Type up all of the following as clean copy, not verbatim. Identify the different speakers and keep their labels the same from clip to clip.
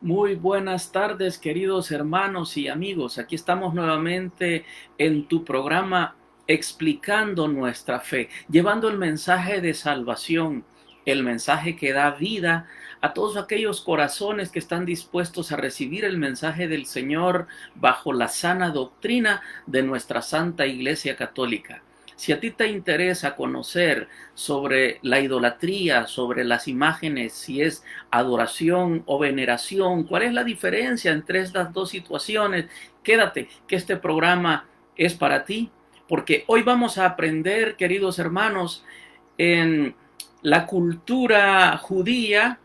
Speaker 1: Muy buenas tardes, queridos hermanos y amigos. Aquí estamos nuevamente en tu programa explicando nuestra fe, llevando el mensaje de salvación, el mensaje que da vida a todos aquellos corazones que están dispuestos a recibir el mensaje del Señor bajo la sana doctrina de nuestra Santa Iglesia Católica. Si a ti te interesa conocer sobre la idolatría, sobre las imágenes, si es adoración o veneración, cuál es la diferencia entre estas dos situaciones, quédate, que este programa es para ti, porque hoy vamos a aprender, queridos hermanos, en la cultura judía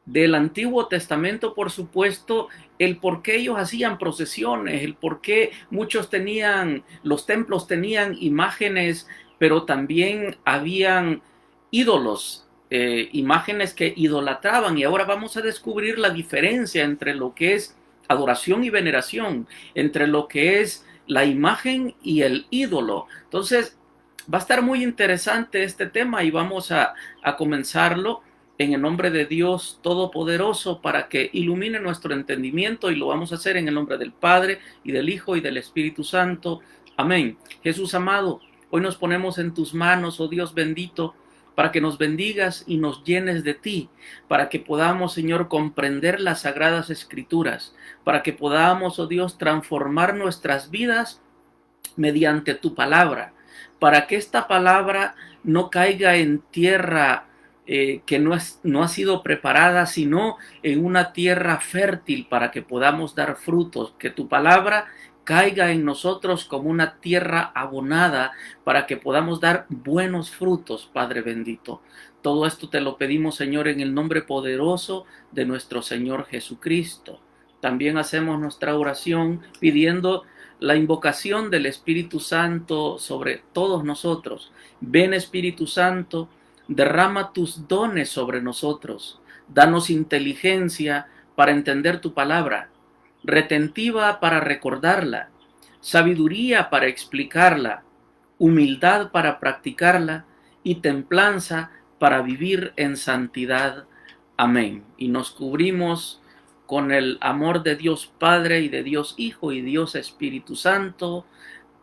Speaker 1: del Antiguo Testamento, por supuesto, el por qué ellos hacían procesiones, el por qué muchos tenían, los templos tenían imágenes, pero también habían ídolos, imágenes que idolatraban. Y ahora vamos a descubrir la diferencia entre lo que es adoración y veneración, entre lo que es la imagen y el ídolo. Entonces, va a estar muy interesante este tema y vamos a comenzarlo en el nombre de Dios Todopoderoso para que ilumine nuestro entendimiento, y lo vamos a hacer en el nombre del Padre y del Hijo y del Espíritu Santo. Amén. Jesús amado, hoy nos ponemos en tus manos, oh Dios bendito, para que nos bendigas y nos llenes de ti, para que podamos, Señor, comprender las sagradas escrituras, para que podamos, oh Dios, transformar nuestras vidas mediante tu palabra, para que esta palabra no caiga en tierra que no ha sido preparada, sino en una tierra fértil para que podamos dar frutos, que tu palabra caiga en nosotros como una tierra abonada para que podamos dar buenos frutos, Padre bendito. Todo esto te lo pedimos, Señor, en el nombre poderoso de nuestro Señor Jesucristo. También hacemos nuestra oración pidiendo la invocación del Espíritu Santo sobre todos nosotros. Ven, Espíritu Santo, derrama tus dones sobre nosotros. Danos inteligencia para entender tu palabra, retentiva para recordarla, sabiduría para explicarla, humildad para practicarla y templanza para vivir en santidad. Amén. Y nos cubrimos con el amor de Dios Padre y de Dios Hijo y Dios Espíritu Santo.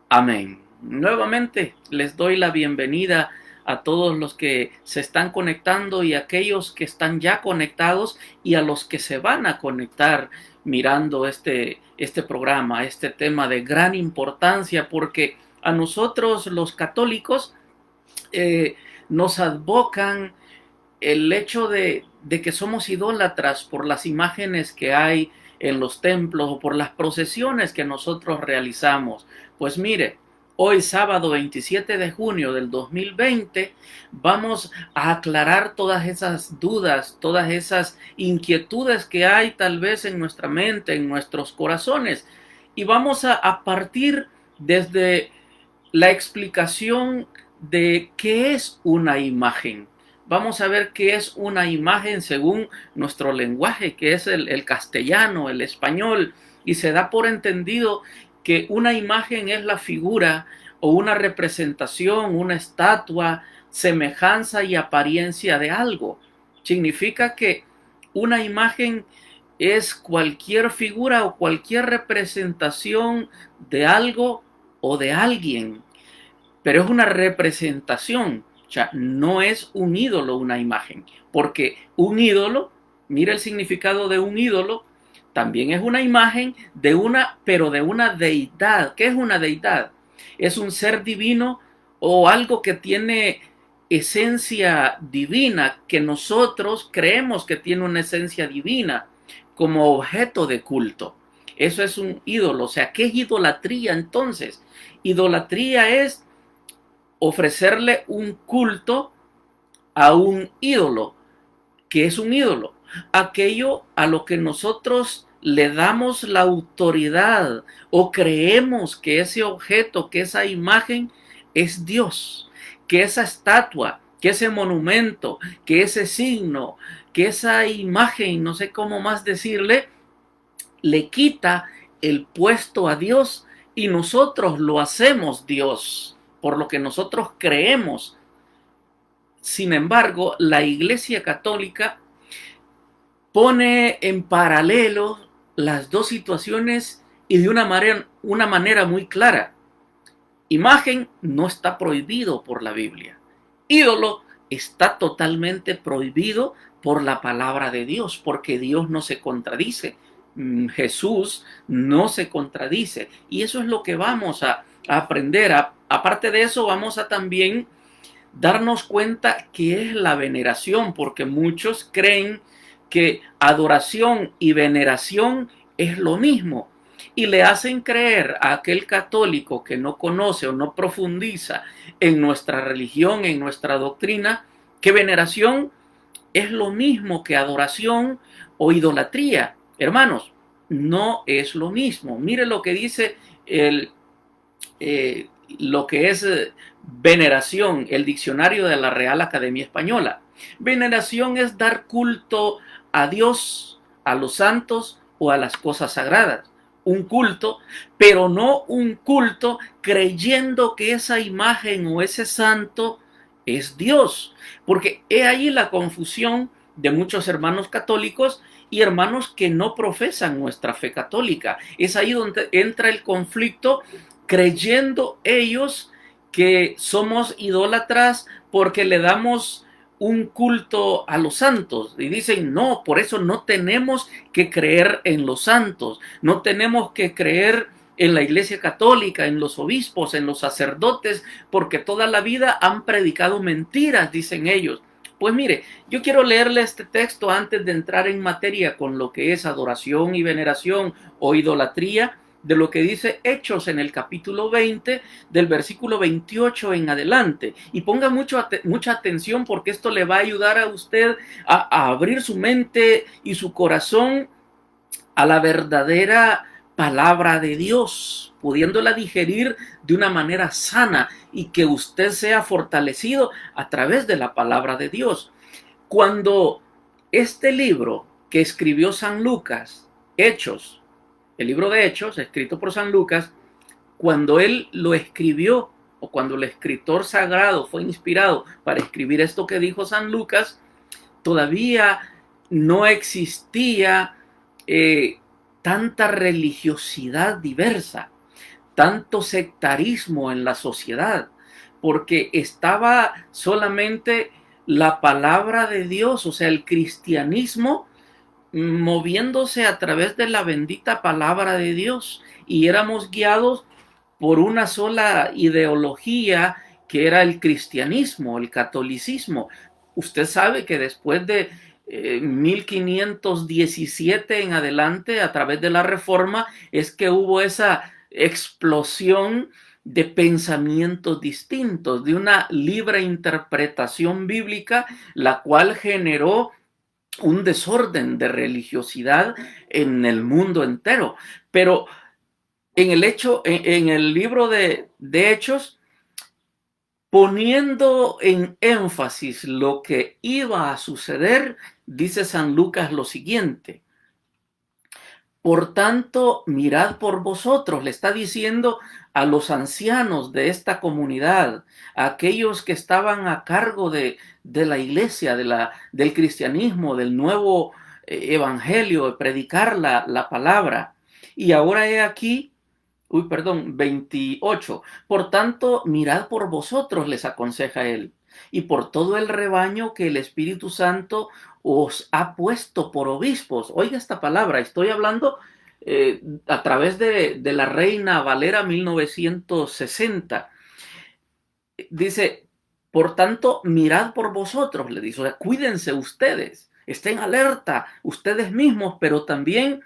Speaker 1: Amén. Nuevamente les doy la bienvenida a todos los que se están conectando y a aquellos que están ya conectados y a los que se van a conectar mirando este programa, este tema de gran importancia, porque a nosotros los católicos nos advocan el hecho de que somos idólatras por las imágenes que hay en los templos o por las procesiones que nosotros realizamos. Pues mire, hoy sábado 27 de junio del 2020 vamos a aclarar todas esas dudas, todas esas inquietudes que hay tal vez en nuestra mente, en nuestros corazones, y vamos a partir desde la explicación de qué es una imagen. Vamos a ver qué es una imagen según nuestro lenguaje, que es el castellano, el español, y se da por entendido que una imagen es la figura o una representación, una estatua, semejanza y apariencia de algo. Significa que una imagen es cualquier figura o cualquier representación de algo o de alguien, pero es una representación. O sea, no es un ídolo una imagen, porque un ídolo, mira el significado de un ídolo, también es una imagen de pero de una deidad. ¿Qué es una deidad? Es un ser divino o algo que tiene esencia divina, que nosotros creemos que tiene una esencia divina como objeto de culto. Eso es un ídolo. O sea, ¿qué es idolatría entonces? Idolatría es ofrecerle un culto a un ídolo. ¿Qué es un ídolo? Aquello a lo que nosotros le damos la autoridad o creemos que ese objeto, que esa imagen es Dios, que esa estatua, que ese monumento, que ese signo, que esa imagen, no sé cómo más decirle, le quita el puesto a Dios y nosotros lo hacemos Dios, por lo que nosotros creemos. Sin embargo, la Iglesia Católica pone en paralelo las dos situaciones y de una manera muy clara. Imagen no está prohibido por la Biblia. Ídolo está totalmente prohibido por la palabra de Dios, porque Dios no se contradice. Jesús no se contradice. Y eso es lo que vamos a aprender. Aparte de eso, vamos a también darnos cuenta que es la veneración, porque muchos creen que adoración y veneración es lo mismo y le hacen creer a aquel católico que no conoce o no profundiza en nuestra religión, en nuestra doctrina, que veneración es lo mismo que adoración o idolatría. Hermanos, no es lo mismo. Mire lo que dice lo que es veneración, el diccionario de la Real Academia Española. Veneración es dar culto a Dios, a los santos o a las cosas sagradas. Un culto, pero no un culto creyendo que esa imagen o ese santo es Dios. Porque he ahí la confusión de muchos hermanos católicos y hermanos que no profesan nuestra fe católica. Es ahí donde entra el conflicto, creyendo ellos que somos idólatras porque le damos un culto a los santos y dicen no, por eso no tenemos que creer en los santos, no tenemos que creer en la Iglesia Católica, en los obispos, en los sacerdotes, porque toda la vida han predicado mentiras, dicen ellos. Pues mire, yo quiero leerle este texto antes de entrar en materia con lo que es adoración y veneración o idolatría, de lo que dice Hechos en el capítulo 20, del versículo 28 en adelante. Y ponga mucha atención, porque esto le va a ayudar a usted a abrir su mente y su corazón a la verdadera palabra de Dios, pudiéndola digerir de una manera sana y que usted sea fortalecido a través de la palabra de Dios. Cuando este libro que escribió San Lucas, Hechos, el libro de Hechos, escrito por San Lucas, cuando él lo escribió, o cuando el escritor sagrado fue inspirado para escribir esto que dijo San Lucas, todavía no existía tanta religiosidad diversa, tanto sectarismo en la sociedad, porque estaba solamente la palabra de Dios, o sea, el cristianismo moviéndose a través de la bendita palabra de Dios, y éramos guiados por una sola ideología que era el cristianismo, el catolicismo. Usted sabe que después de 1517 en adelante, a través de la Reforma, es que hubo esa explosión de pensamientos distintos, de una libre interpretación bíblica, la cual generó un desorden de religiosidad en el mundo entero. Pero en el libro de Hechos, poniendo en énfasis lo que iba a suceder, dice San Lucas lo siguiente: por tanto, mirad por vosotros, le está diciendo a los ancianos de esta comunidad, a aquellos que estaban a cargo de la iglesia, del cristianismo, del nuevo evangelio, de predicar la palabra. Y ahora he aquí, 28. Por tanto, mirad por vosotros, les aconseja él, y por todo el rebaño que el Espíritu Santo os ha puesto por obispos. Oiga esta palabra, estoy hablando a través de la Reina Valera 1960. Dice, por tanto, mirad por vosotros, le dice, o sea, cuídense ustedes, estén alerta ustedes mismos, pero también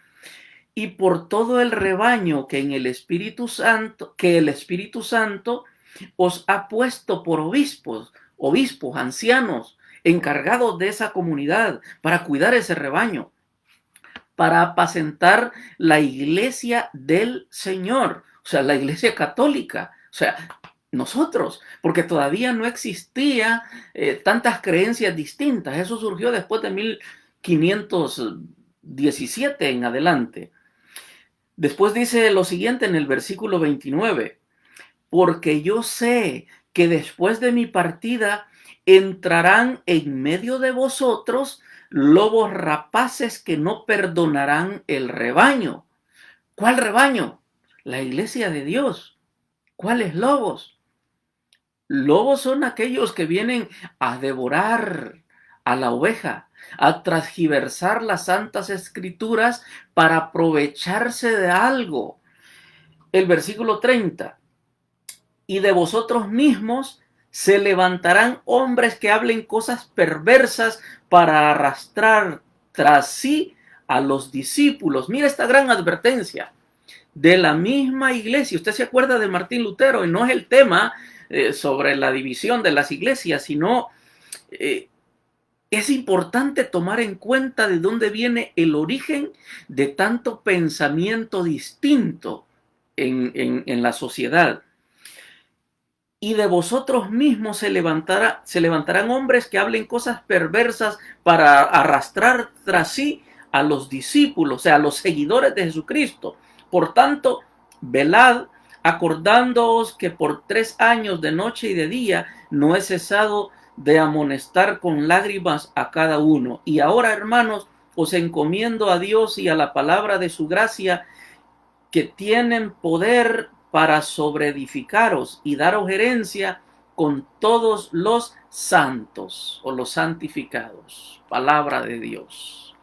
Speaker 1: y por todo el rebaño que el Espíritu Santo os ha puesto por obispos, ancianos, encargados de esa comunidad, para cuidar ese rebaño, para apacentar la iglesia del Señor, o sea, la iglesia católica, o sea, nosotros, porque todavía no existía tantas creencias distintas. Eso surgió después de 1517 en adelante. Después dice lo siguiente en el versículo 29, porque yo sé que después de mi partida entrarán en medio de vosotros lobos rapaces que no perdonarán el rebaño. ¿Cuál rebaño? La iglesia de Dios. ¿Cuáles lobos? Lobos son aquellos que vienen a devorar a la oveja, a transgiversar las santas escrituras para aprovecharse de algo. El versículo 30. Y de vosotros mismos se levantarán hombres que hablen cosas perversas para arrastrar tras sí a los discípulos. Mira esta gran advertencia de la misma iglesia. Usted se acuerda de Martín Lutero, y no es el tema sobre la división de las iglesias, sino es importante tomar en cuenta de dónde viene el origen de tanto pensamiento distinto en la sociedad. Y de vosotros mismos se levantarán hombres que hablen cosas perversas para arrastrar tras sí a los discípulos, o sea, a los seguidores de Jesucristo. Por tanto, velad, acordándoos que por 3 años de noche y de día no he cesado de amonestar con lágrimas a cada uno. Y ahora, hermanos, os encomiendo a Dios y a la palabra de su gracia, que tienen poder para sobreedificaros y daros herencia con todos los santos o los santificados. Palabra de Dios.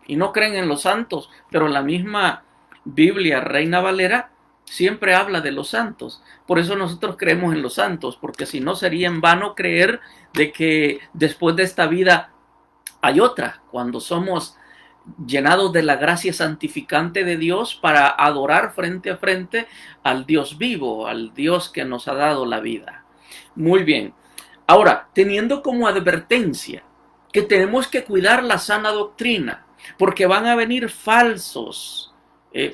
Speaker 1: Y no creen en los santos, pero la misma Biblia Reina Valera siempre habla de los santos. Por eso nosotros creemos en los santos, porque si no sería en vano creer de que después de esta vida hay otra, cuando somos llenados de la gracia santificante de Dios para adorar frente a frente al Dios vivo, al Dios que nos ha dado la vida. Muy bien. Ahora, teniendo como advertencia que tenemos que cuidar la sana doctrina, porque van a venir falsos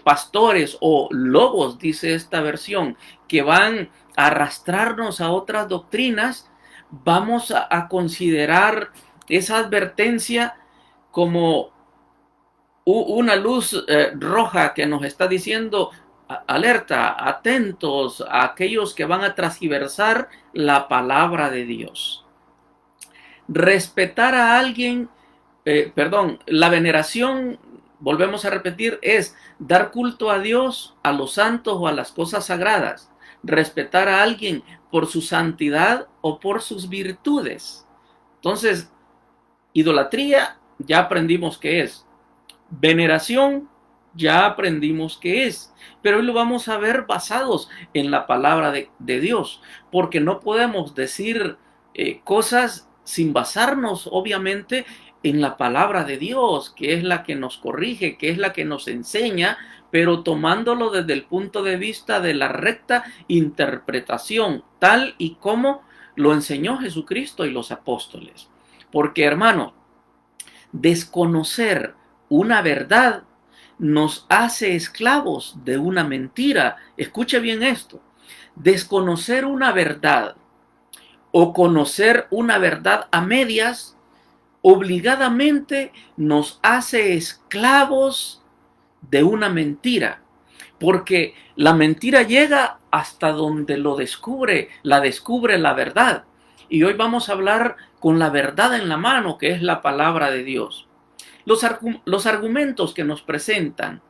Speaker 1: pastores o lobos, dice esta versión, que van a arrastrarnos a otras doctrinas. Vamos a considerar esa advertencia como una luz roja que nos está diciendo: alerta, atentos a aquellos que van a transgiversar la palabra de Dios. Respetar a alguien, la veneración, volvemos a repetir, es dar culto a Dios, a los santos o a las cosas sagradas. Respetar a alguien por su santidad o por sus virtudes. Entonces, idolatría ya aprendimos qué es. Veneración ya aprendimos qué es, pero hoy lo vamos a ver basados en la palabra de Dios, porque no podemos decir cosas sin basarnos obviamente en la palabra de Dios, que es la que nos corrige, que es la que nos enseña, pero tomándolo desde el punto de vista de la recta interpretación, tal y como lo enseñó Jesucristo y los apóstoles. Porque, hermano, desconocer una verdad nos hace esclavos de una mentira. Escuche bien esto. Desconocer una verdad o conocer una verdad a medias obligadamente nos hace esclavos de una mentira, porque la mentira llega hasta donde la descubre la verdad. Y hoy vamos a hablar con la verdad en la mano, que es la palabra de Dios. Los argumentos que nos presentan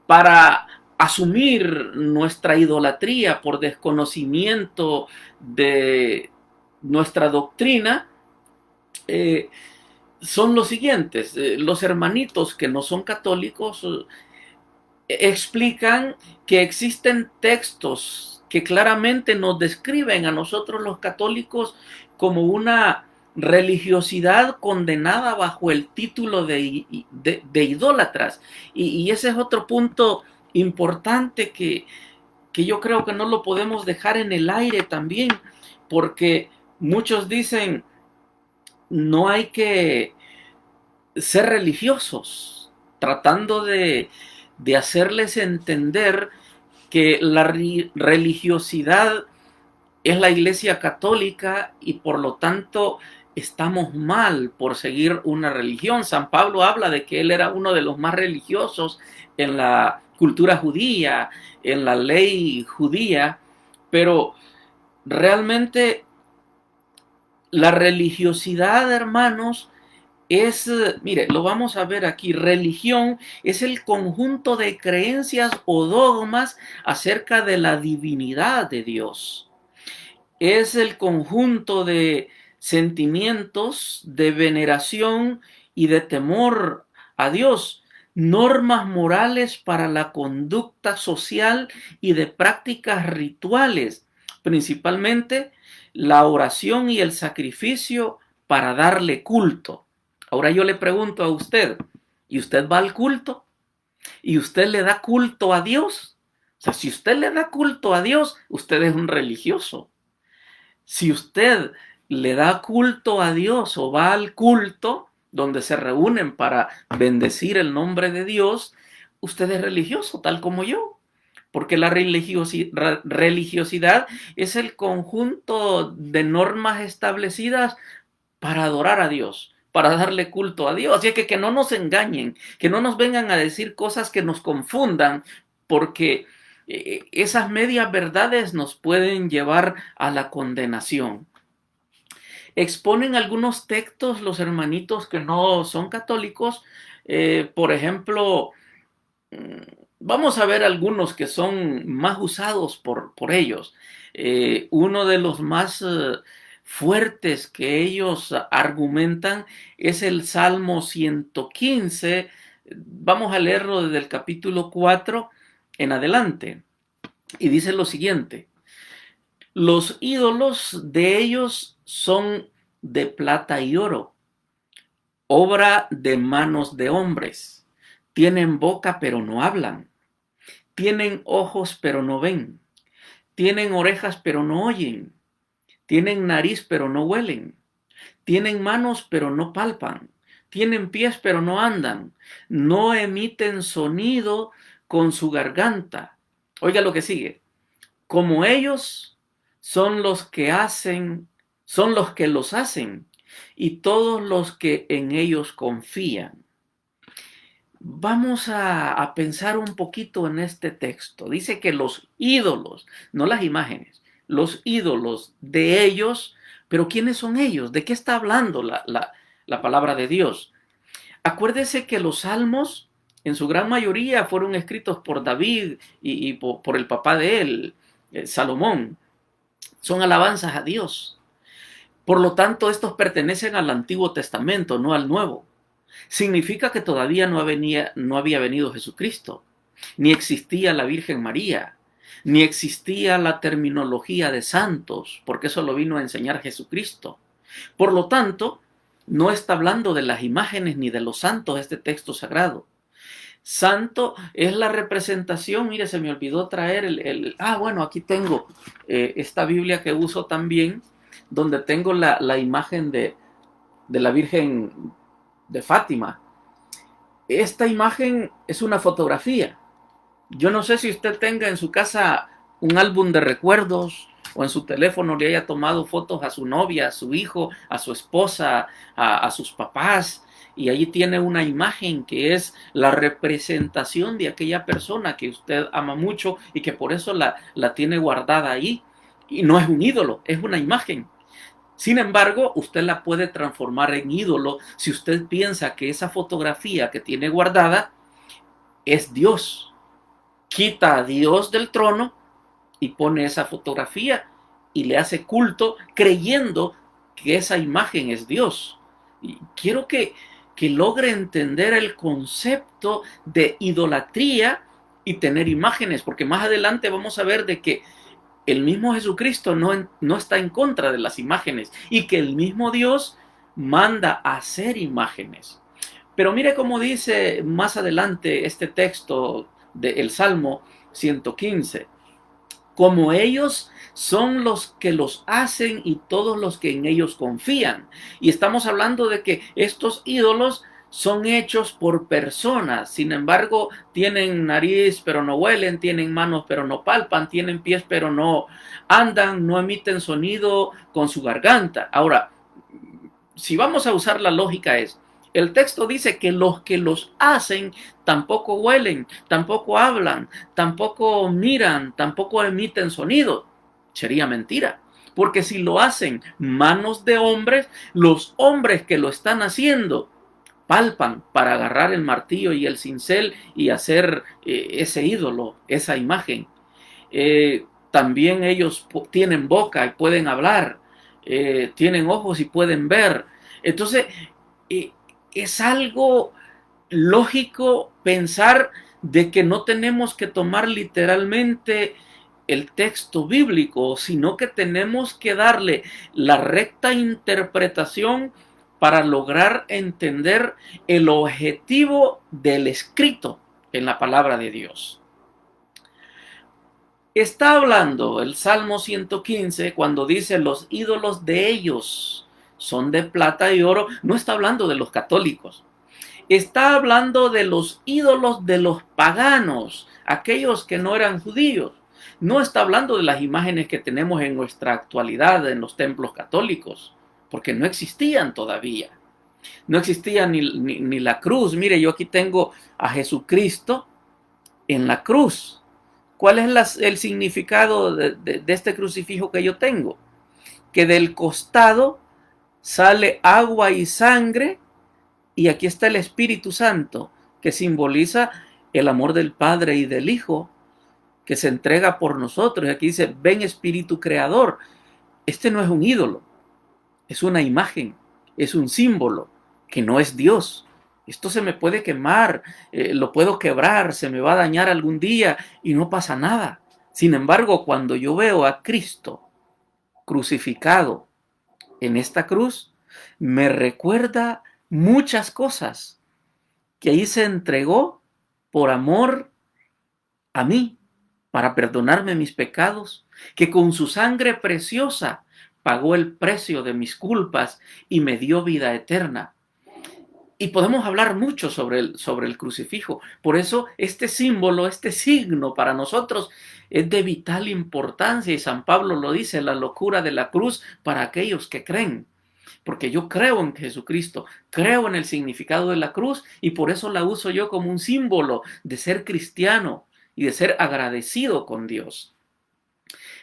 Speaker 1: para asumir nuestra idolatría por desconocimiento de nuestra doctrina son los siguientes. Los hermanitos que no son católicos explican que existen textos que claramente nos describen a nosotros los católicos como una religiosidad condenada bajo el título de idólatras. Y ese es otro punto importante que yo creo que no lo podemos dejar en el aire también, porque muchos dicen: no hay que ser religiosos, tratando de hacerles entender que la religiosidad es la Iglesia Católica y por lo tanto estamos mal por seguir una religión. San Pablo habla de que él era uno de los más religiosos en la cultura judía, en la ley judía, pero realmente la religiosidad, hermanos, Mire, lo vamos a ver aquí. Religión es el conjunto de creencias o dogmas acerca de la divinidad de Dios. Es el conjunto de sentimientos de veneración y de temor a Dios, normas morales para la conducta social y de prácticas rituales, principalmente la oración y el sacrificio para darle culto. Ahora yo le pregunto a usted, ¿y usted va al culto? ¿Y usted le da culto a Dios? O sea, si usted le da culto a Dios, usted es un religioso. Si usted le da culto a Dios o va al culto donde se reúnen para bendecir el nombre de Dios, usted es religioso, tal como yo. Porque la religiosidad es el conjunto de normas establecidas para adorar a Dios, para darle culto a Dios. Así que no nos engañen, que no nos vengan a decir cosas que nos confundan, porque esas medias verdades nos pueden llevar a la condenación. Exponen algunos textos los hermanitos que no son católicos, por ejemplo, vamos a ver algunos que son más usados por ellos. Uno de los más fuertes que ellos argumentan es el Salmo 115. Vamos a leerlo desde el capítulo 4 en adelante. Y dice lo siguiente: los ídolos de ellos son de plata y oro, obra de manos de hombres. Tienen boca pero no hablan. Tienen ojos pero no ven. Tienen orejas pero no oyen. Tienen nariz pero no huelen. Tienen manos pero no palpan. Tienen pies pero no andan. No emiten sonido con su garganta. Oiga lo que sigue. Como ellos son los que los hacen, y todos los que en ellos confían. Vamos a pensar un poquito en este texto. Dice que los ídolos, no las imágenes, los ídolos de ellos, pero ¿quiénes son ellos? ¿De qué está hablando la palabra de Dios? Acuérdese que los salmos, en su gran mayoría, fueron escritos por David y por el papá de él, Salomón. Son alabanzas a Dios. Por lo tanto, estos pertenecen al Antiguo Testamento, no al Nuevo. Significa que todavía no había venido Jesucristo, ni existía la Virgen María, ni existía la terminología de santos, porque eso lo vino a enseñar Jesucristo. Por lo tanto, no está hablando de las imágenes ni de los santos este texto sagrado. Santo es la representación. Mire, se me olvidó traer bueno, aquí tengo esta Biblia que uso también, donde tengo la imagen de la Virgen de Fátima. Esta imagen es una fotografía. Yo no sé si usted tenga en su casa un álbum de recuerdos o en su teléfono le haya tomado fotos a su novia, a su hijo, a su esposa, a sus papás, y allí tiene una imagen que es la representación de aquella persona que usted ama mucho y que por eso la tiene guardada ahí. Y no es un ídolo, es una imagen. Sin embargo, usted la puede transformar en ídolo si usted piensa que esa fotografía que tiene guardada es Dios. Quita a Dios del trono y pone esa fotografía y le hace culto creyendo que esa imagen es Dios. Y quiero que logre entender el concepto de idolatría y tener imágenes, porque más adelante vamos a ver de que el mismo Jesucristo no está en contra de las imágenes y que el mismo Dios manda a hacer imágenes. Pero mire cómo dice más adelante este texto del Salmo 115. Como ellos son los que los hacen y todos los que en ellos confían. Y estamos hablando de que estos ídolos son hechos por personas. Sin embargo, tienen nariz pero no huelen, tienen manos pero no palpan, tienen pies pero no andan, no emiten sonido con su garganta. Ahora, si vamos a usar la lógica el texto dice que los hacen tampoco huelen, tampoco hablan, tampoco miran, tampoco emiten sonido. Sería mentira. Porque si lo hacen manos de hombres, los hombres que lo están haciendo palpan para agarrar el martillo y el cincel y hacer ese ídolo, esa imagen. También ellos tienen boca y pueden hablar, tienen ojos y pueden ver. Entonces, es algo lógico pensar de que no tenemos que tomar literalmente el texto bíblico, sino que tenemos que darle la recta interpretación para lograr entender el objetivo del escrito en la palabra de Dios. Está hablando el Salmo 115 cuando dice los ídolos de ellos son de plata y oro. No está hablando de los católicos. Está hablando de los ídolos de los paganos, aquellos que no eran judíos. No está hablando de las imágenes que tenemos en nuestra actualidad en los templos católicos, porque no existían todavía. No existía ni la cruz. Mire, yo aquí tengo a Jesucristo en la cruz. ¿Cuál es el significado de este crucifijo que yo tengo? Que del costado sale agua y sangre, y aquí está el Espíritu Santo, que simboliza el amor del Padre y del Hijo, que se entrega por nosotros. Y aquí dice, ven Espíritu Creador. Este no es un ídolo, es una imagen, es un símbolo, que no es Dios. Esto se me puede quemar, lo puedo quebrar, se me va a dañar algún día y no pasa nada. Sin embargo, cuando yo veo a Cristo crucificado en esta cruz, me recuerda muchas cosas, que ahí se entregó por amor a mí, para perdonarme mis pecados, que con su sangre preciosa pagó el precio de mis culpas y me dio vida eterna. Y podemos hablar mucho sobre el crucifijo. Por eso este símbolo, este signo para nosotros es de vital importancia. Y San Pablo lo dice, la locura de la cruz para aquellos que creen. Porque yo creo en Jesucristo, creo en el significado de la cruz y por eso la uso yo como un símbolo de ser cristiano y de ser agradecido con Dios.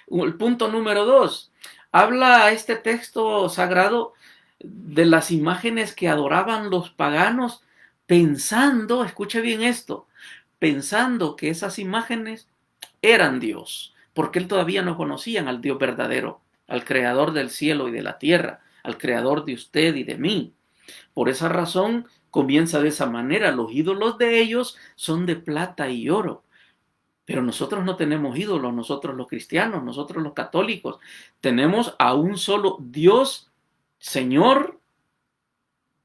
Speaker 1: El punto número 2. Habla este texto sagrado de las imágenes que adoraban los paganos, pensando, escuche bien esto, pensando que esas imágenes eran Dios, porque él todavía no conocían al Dios verdadero, al creador del cielo y de la tierra, al creador de usted y de mí. Por esa razón comienza de esa manera. Los ídolos de ellos son de plata y oro. Pero nosotros no tenemos ídolos, nosotros los cristianos, nosotros los católicos. Tenemos a un solo Dios, Señor,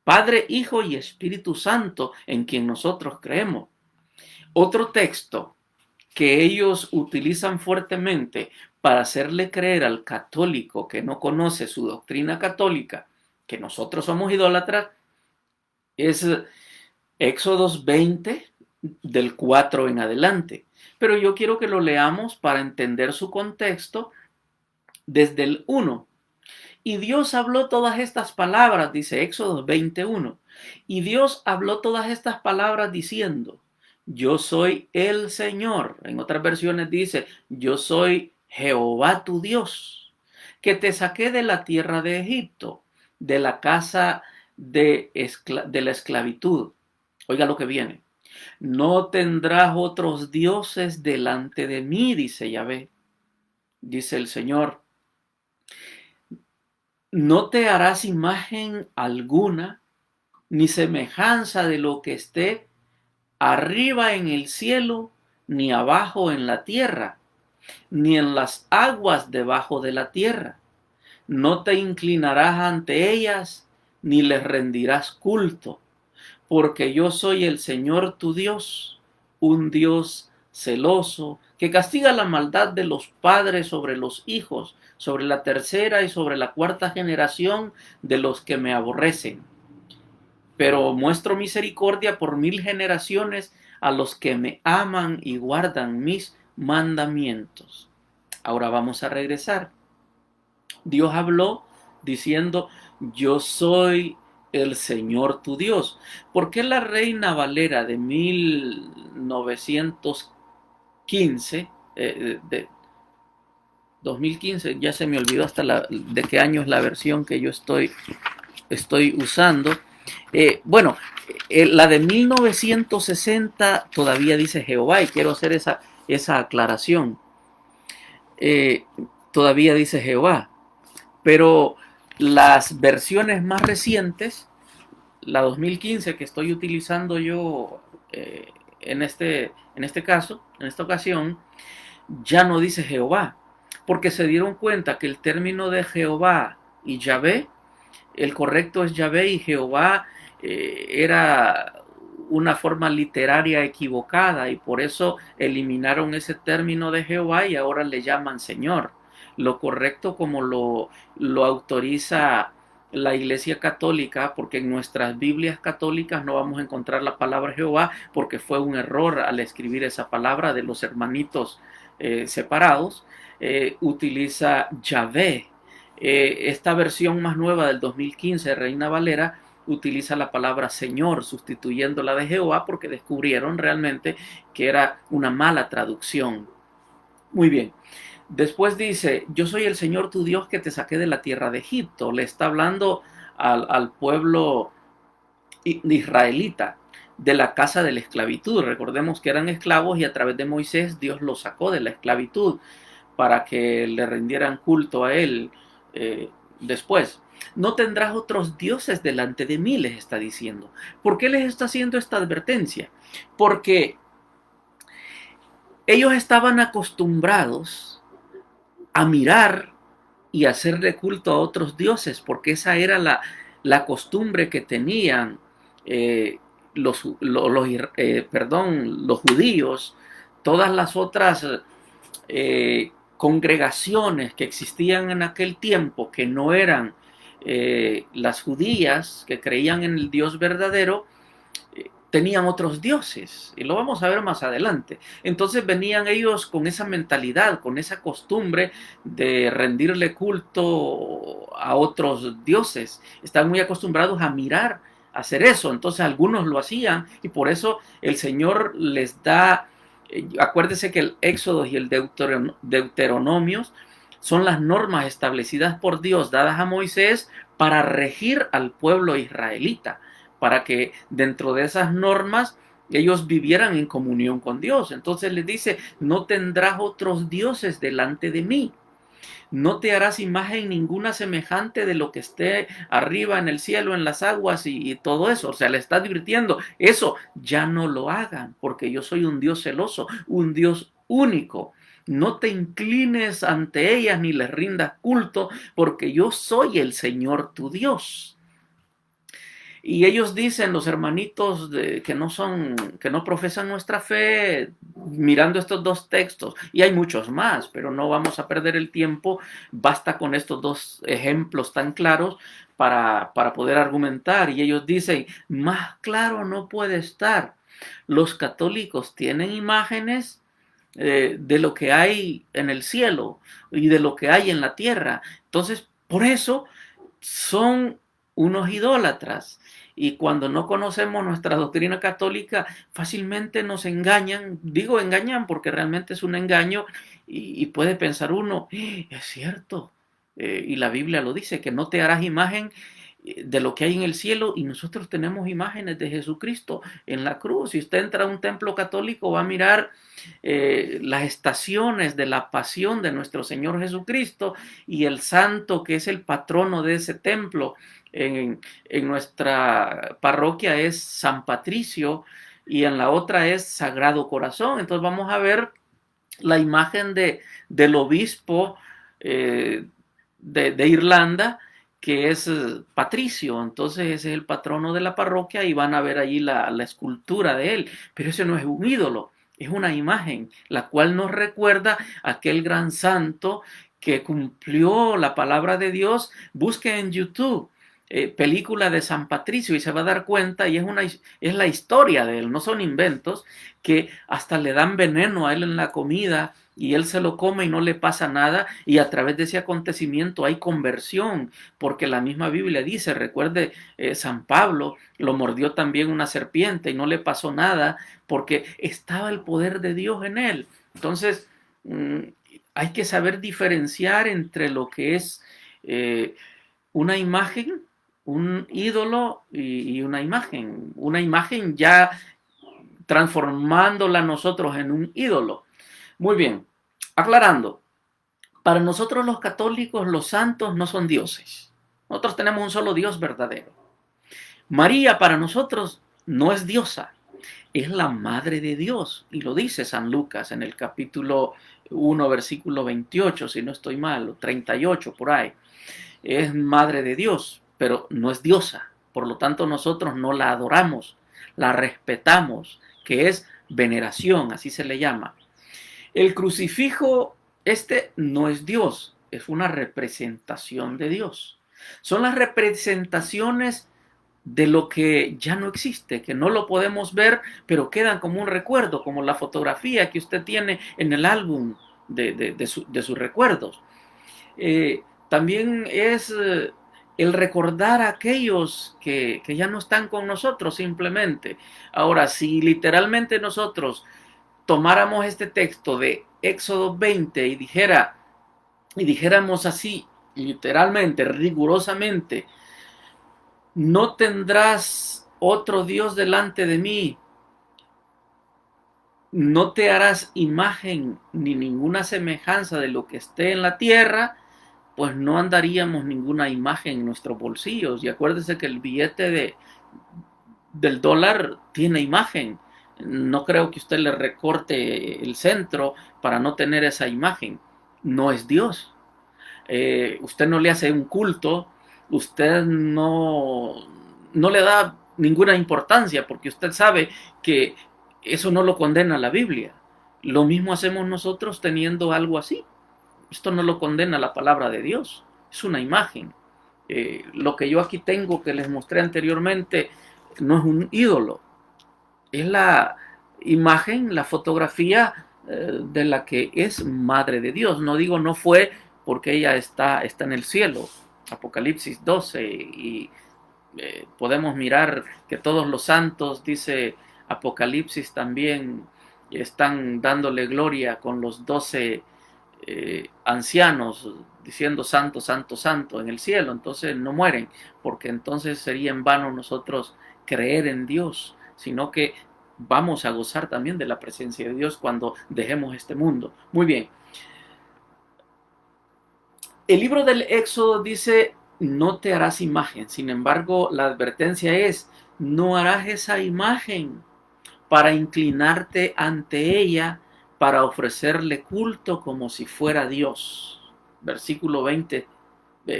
Speaker 1: Padre, Hijo y Espíritu Santo, en quien nosotros creemos. Otro texto que ellos utilizan fuertemente para hacerle creer al católico que no conoce su doctrina católica, que nosotros somos idólatras, es Éxodos 20, del 4 en adelante. Pero yo quiero que lo leamos para entender su contexto desde el 1. Y Dios habló todas estas palabras, dice Éxodo 21. Y Dios habló todas estas palabras diciendo, yo soy el Señor. En otras versiones dice, yo soy Jehová tu Dios, que te saqué de la tierra de Egipto, de la casa de la esclavitud. Oiga lo que viene. No tendrás otros dioses delante de mí, dice Yahvé, dice el Señor. No te harás imagen alguna, ni semejanza de lo que esté arriba en el cielo, ni abajo en la tierra, ni en las aguas debajo de la tierra. No te inclinarás ante ellas, ni les rendirás culto, porque yo soy el Señor tu Dios, un Dios celoso, que castiga la maldad de los padres sobre los hijos, sobre la tercera y sobre la cuarta generación de los que me aborrecen. Pero muestro misericordia por 1000 generaciones a los que me aman y guardan mis mandamientos. Ahora vamos a regresar. Dios habló diciendo, yo soy el Señor tu Dios. ¿Por qué la Reina Valera de 1915, de 2015, ya se me olvidó hasta de qué año es la versión que yo estoy usando? Bueno, la de 1960 todavía dice Jehová y quiero hacer esa aclaración. Eh, Todavía dice Jehová, pero las versiones más recientes, la 2015 que estoy utilizando yo en este caso, en esta ocasión, ya no dice Jehová, porque se dieron cuenta que el término de Jehová y Yahvé, el correcto es Yahvé y Jehová era una forma literaria equivocada y por eso eliminaron ese término de Jehová y ahora le llaman Señor. Lo correcto como lo autoriza la Iglesia Católica, porque en nuestras Biblias católicas no vamos a encontrar la palabra Jehová porque fue un error al escribir esa palabra de los hermanitos separados, utiliza Yahvé. Esta versión más nueva del 2015, Reina Valera, utiliza la palabra Señor sustituyéndola de Jehová porque descubrieron realmente que era una mala traducción. Muy bien. Después dice, yo soy el Señor tu Dios que te saqué de la tierra de Egipto. Le está hablando al pueblo israelita de la casa de la esclavitud. Recordemos que eran esclavos y a través de Moisés Dios los sacó de la esclavitud para que le rindieran culto a él después. No tendrás otros dioses delante de mí, les está diciendo. ¿Por qué les está haciendo esta advertencia? Porque ellos estaban acostumbrados a mirar y hacerle culto a otros dioses, porque esa era la costumbre que tenían los judíos, todas las otras congregaciones que existían en aquel tiempo, que no eran las judías, que creían en el Dios verdadero, tenían otros dioses, y lo vamos a ver más adelante. Entonces venían ellos con esa mentalidad, con esa costumbre de rendirle culto a otros dioses. Están muy acostumbrados a mirar, a hacer eso. Entonces algunos lo hacían, y por eso el Señor les da, acuérdese que el Éxodo y el Deuteronomios son las normas establecidas por Dios, dadas a Moisés para regir al pueblo israelita, para que dentro de esas normas ellos vivieran en comunión con Dios. Entonces les dice, no tendrás otros dioses delante de mí. No te harás imagen ninguna semejante de lo que esté arriba en el cielo, en las aguas y todo eso. O sea, le está advirtiendo, eso ya no lo hagan, porque yo soy un Dios celoso, un Dios único. No te inclines ante ellas ni les rindas culto, porque yo soy el Señor tu Dios. Y ellos dicen, los hermanitos que no profesan nuestra fe, mirando estos dos textos, y hay muchos más, pero no vamos a perder el tiempo, basta con estos dos ejemplos tan claros para poder argumentar. Y ellos dicen, más claro no puede estar. Los católicos tienen imágenes de lo que hay en el cielo y de lo que hay en la tierra. Entonces, por eso son unos idólatras. Y cuando no conocemos nuestra doctrina católica, fácilmente nos engañan. Digo engañan porque realmente es un engaño y puede pensar uno, es cierto. Y la Biblia lo dice, que no te harás imagen de lo que hay en el cielo, y nosotros tenemos imágenes de Jesucristo en la cruz. Si usted entra a un templo católico, va a mirar las estaciones de la pasión de nuestro Señor Jesucristo, y el santo que es el patrono de ese templo en nuestra parroquia es San Patricio, y en la otra es Sagrado Corazón. Entonces vamos a ver la imagen del obispo de Irlanda, que es Patricio. Entonces ese es el patrono de la parroquia y van a ver allí la escultura de él. Pero ese no es un ídolo, es una imagen, la cual nos recuerda a aquel gran santo que cumplió la palabra de Dios. Busque en YouTube película de San Patricio y se va a dar cuenta, y es la historia de él, no son inventos, que hasta le dan veneno a él en la comida y él se lo come y no le pasa nada, y a través de ese acontecimiento hay conversión, porque la misma Biblia dice, recuerde, San Pablo lo mordió también una serpiente y no le pasó nada, porque estaba el poder de Dios en él. Entonces hay que saber diferenciar entre lo que es una imagen un ídolo y una imagen ya transformándola nosotros en un ídolo. Muy bien, aclarando, para nosotros los católicos los santos no son dioses. Nosotros tenemos un solo Dios verdadero. María para nosotros no es diosa, es la madre de Dios. Y lo dice San Lucas en el capítulo 1, versículo 28, si no estoy mal, o 38 por ahí. Es madre de Dios, pero no es diosa. Por lo tanto, nosotros no la adoramos, la respetamos, que es veneración, así se le llama. El crucifijo, este no es Dios, es una representación de Dios. Son las representaciones de lo que ya no existe, que no lo podemos ver, pero quedan como un recuerdo, como la fotografía que usted tiene en el álbum de sus recuerdos. También es el recordar a aquellos que ya no están con nosotros simplemente. Ahora, si literalmente nosotros tomáramos este texto de Éxodo 20 y dijéramos así, literalmente, rigurosamente, no tendrás otro Dios delante de mí, no te harás imagen ni ninguna semejanza de lo que esté en la tierra, pues no andaríamos ninguna imagen en nuestros bolsillos. Y acuérdese que el billete del dólar tiene imagen. No creo que usted le recorte el centro para no tener esa imagen. No es Dios. Usted no le hace un culto, usted no le da ninguna importancia porque usted sabe que eso no lo condena la Biblia. Lo mismo hacemos nosotros teniendo algo así. Esto no lo condena la palabra de Dios, es una imagen. Lo que yo aquí tengo que les mostré anteriormente no es un ídolo, es la imagen, la fotografía de la que es madre de Dios. No digo no fue porque ella está en el cielo. Apocalipsis 12 y podemos mirar que todos los santos, dice Apocalipsis también, están dándole gloria con los 12 ancianos diciendo santo, santo, santo en el cielo. Entonces no mueren, porque entonces sería en vano nosotros creer en Dios, sino que vamos a gozar también de la presencia de Dios cuando dejemos este mundo. Muy bien. El libro del Éxodo dice, no te harás imagen. Sin embargo, la advertencia es, no harás esa imagen para inclinarte ante ella, para ofrecerle culto como si fuera Dios. Versículo 20,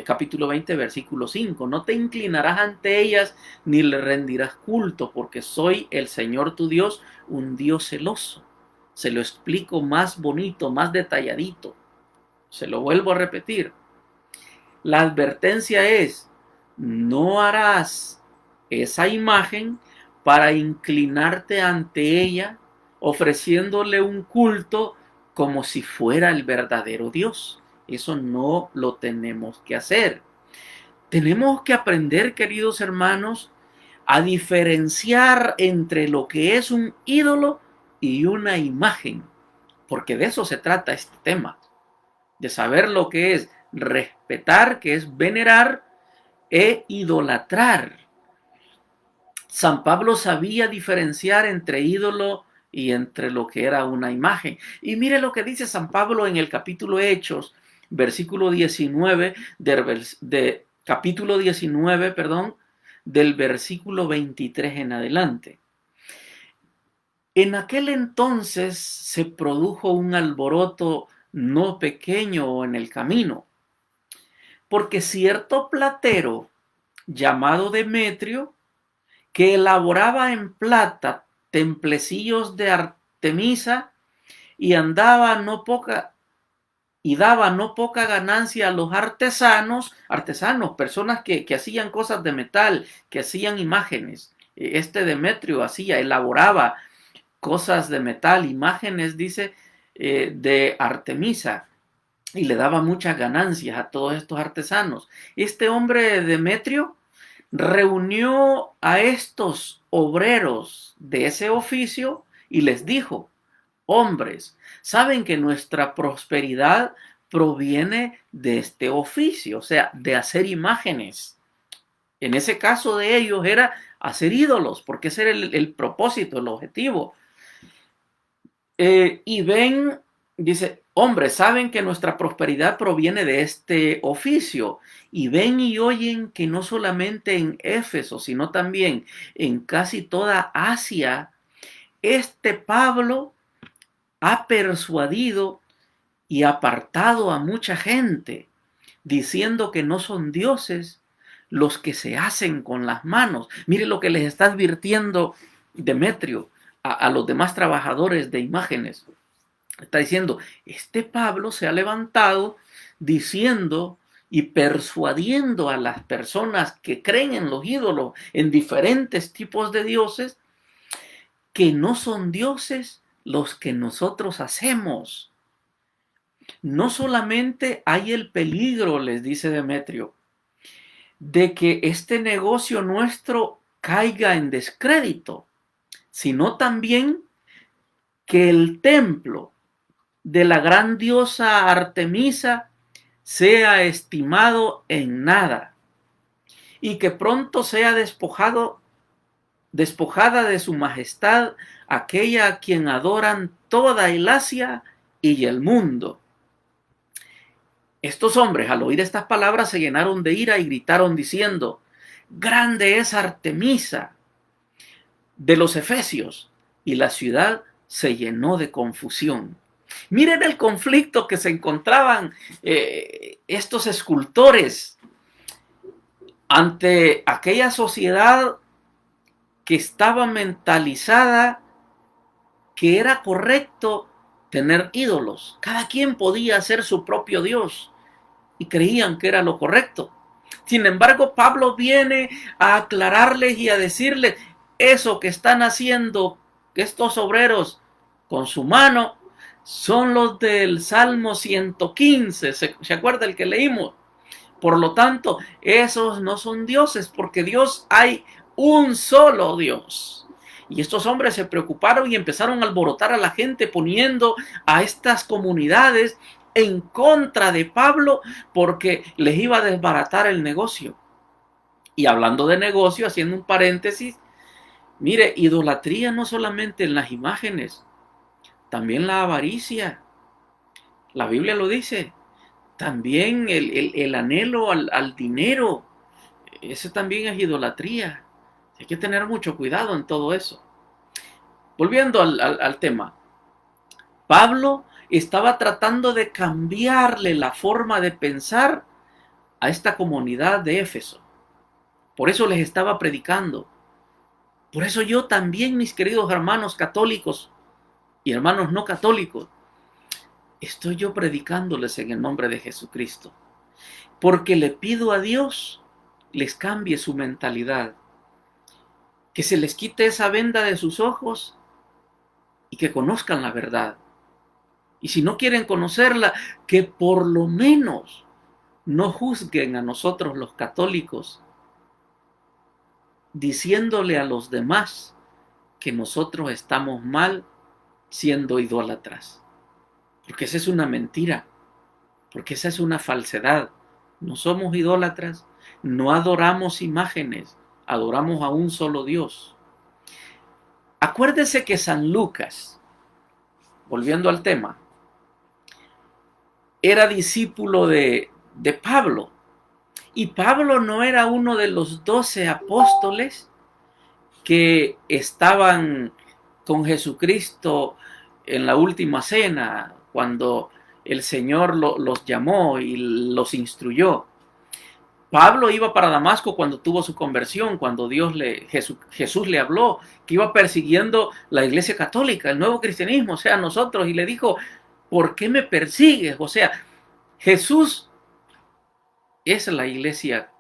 Speaker 1: capítulo 20, versículo 5. No te inclinarás ante ellas ni le rendirás culto, porque soy el Señor tu Dios, un Dios celoso. Se lo explico más bonito, más detalladito. Se lo vuelvo a repetir. La advertencia es, no harás esa imagen para inclinarte ante ella, ofreciéndole un culto como si fuera el verdadero Dios. Eso no lo tenemos que hacer. Tenemos que aprender, queridos hermanos, a diferenciar entre lo que es un ídolo y una imagen, porque de eso se trata este tema, de saber lo que es respetar, que es venerar, e idolatrar. San Pablo sabía diferenciar entre ídolo y entre lo que era una imagen. Y mire lo que dice San Pablo en el capítulo Hechos, versículo 19, capítulo 19, perdón, del versículo 23 en adelante. En aquel entonces se produjo un alboroto no pequeño en el camino, porque cierto platero llamado Demetrio, que elaboraba en plata templecillos de Artemisa y daba no poca ganancia a los artesanos, personas que hacían cosas de metal, que hacían imágenes. Este Demetrio elaboraba cosas de metal, imágenes, dice, de Artemisa, y le daba muchas ganancias a todos estos artesanos. Este hombre Demetrio reunió a estos obreros de ese oficio y les dijo, hombres, saben que nuestra prosperidad proviene de este oficio, o sea, de hacer imágenes. En ese caso de ellos era hacer ídolos, porque ese era el propósito, el objetivo. Y ven, dice, hombres, saben que nuestra prosperidad proviene de este oficio. Y ven y oyen que no solamente en Éfeso, sino también en casi toda Asia, este Pablo ha persuadido y apartado a mucha gente, diciendo que no son dioses los que se hacen con las manos. Mire lo que les está advirtiendo Demetrio a los demás trabajadores de imágenes. Está diciendo, este Pablo se ha levantado diciendo y persuadiendo a las personas que creen en los ídolos, en diferentes tipos de dioses, que no son dioses los que nosotros hacemos. No solamente hay el peligro, les dice Demetrio, de que este negocio nuestro caiga en descrédito, sino también que el templo de la gran diosa Artemisa sea estimado en nada y que pronto sea despojada de su majestad aquella a quien adoran toda el Asia y el mundo. Estos hombres, al oír estas palabras, se llenaron de ira y gritaron diciendo, grande es Artemisa de los efesios, y la ciudad se llenó de confusión. Miren el conflicto que se encontraban estos escultores ante aquella sociedad que estaba mentalizada que era correcto tener ídolos. Cada quien podía ser su propio Dios y creían que era lo correcto. Sin embargo, Pablo viene a aclararles y a decirles, eso que están haciendo estos obreros con su mano son los del Salmo 115. ¿Se acuerda el que leímos? Por lo tanto, esos no son dioses, porque Dios hay un solo Dios. Y estos hombres se preocuparon y empezaron a alborotar a la gente, poniendo a estas comunidades en contra de Pablo, porque les iba a desbaratar el negocio. Y hablando de negocio, haciendo un paréntesis, mire, idolatría no solamente en las imágenes, también la avaricia. La Biblia lo dice. También el anhelo al dinero. Ese también es idolatría. Hay que tener mucho cuidado en todo eso. Volviendo al tema. Pablo estaba tratando de cambiarle la forma de pensar a esta comunidad de Éfeso. Por eso les estaba predicando. Por eso yo también, mis queridos hermanos católicos y hermanos no católicos, estoy yo predicándoles en el nombre de Jesucristo. Porque le pido a Dios les cambie su mentalidad. Que se les quite esa venda de sus ojos y que conozcan la verdad. Y si no quieren conocerla, que por lo menos no juzguen a nosotros los católicos diciéndole a los demás que nosotros estamos mal siendo idólatras. Porque esa es una mentira, porque esa es una falsedad. No somos idólatras, no adoramos imágenes, adoramos a un solo Dios. Acuérdese que San Lucas, volviendo al tema, era discípulo de Pablo. Y Pablo no era uno de los 12 apóstoles que estaban con Jesucristo en la última cena, cuando el Señor los llamó y los instruyó. Pablo iba para Damasco cuando tuvo su conversión, cuando Jesús le habló, que iba persiguiendo la iglesia católica, el nuevo cristianismo, o sea, nosotros, y le dijo, ¿por qué me persigues? O sea, Jesús es la iglesia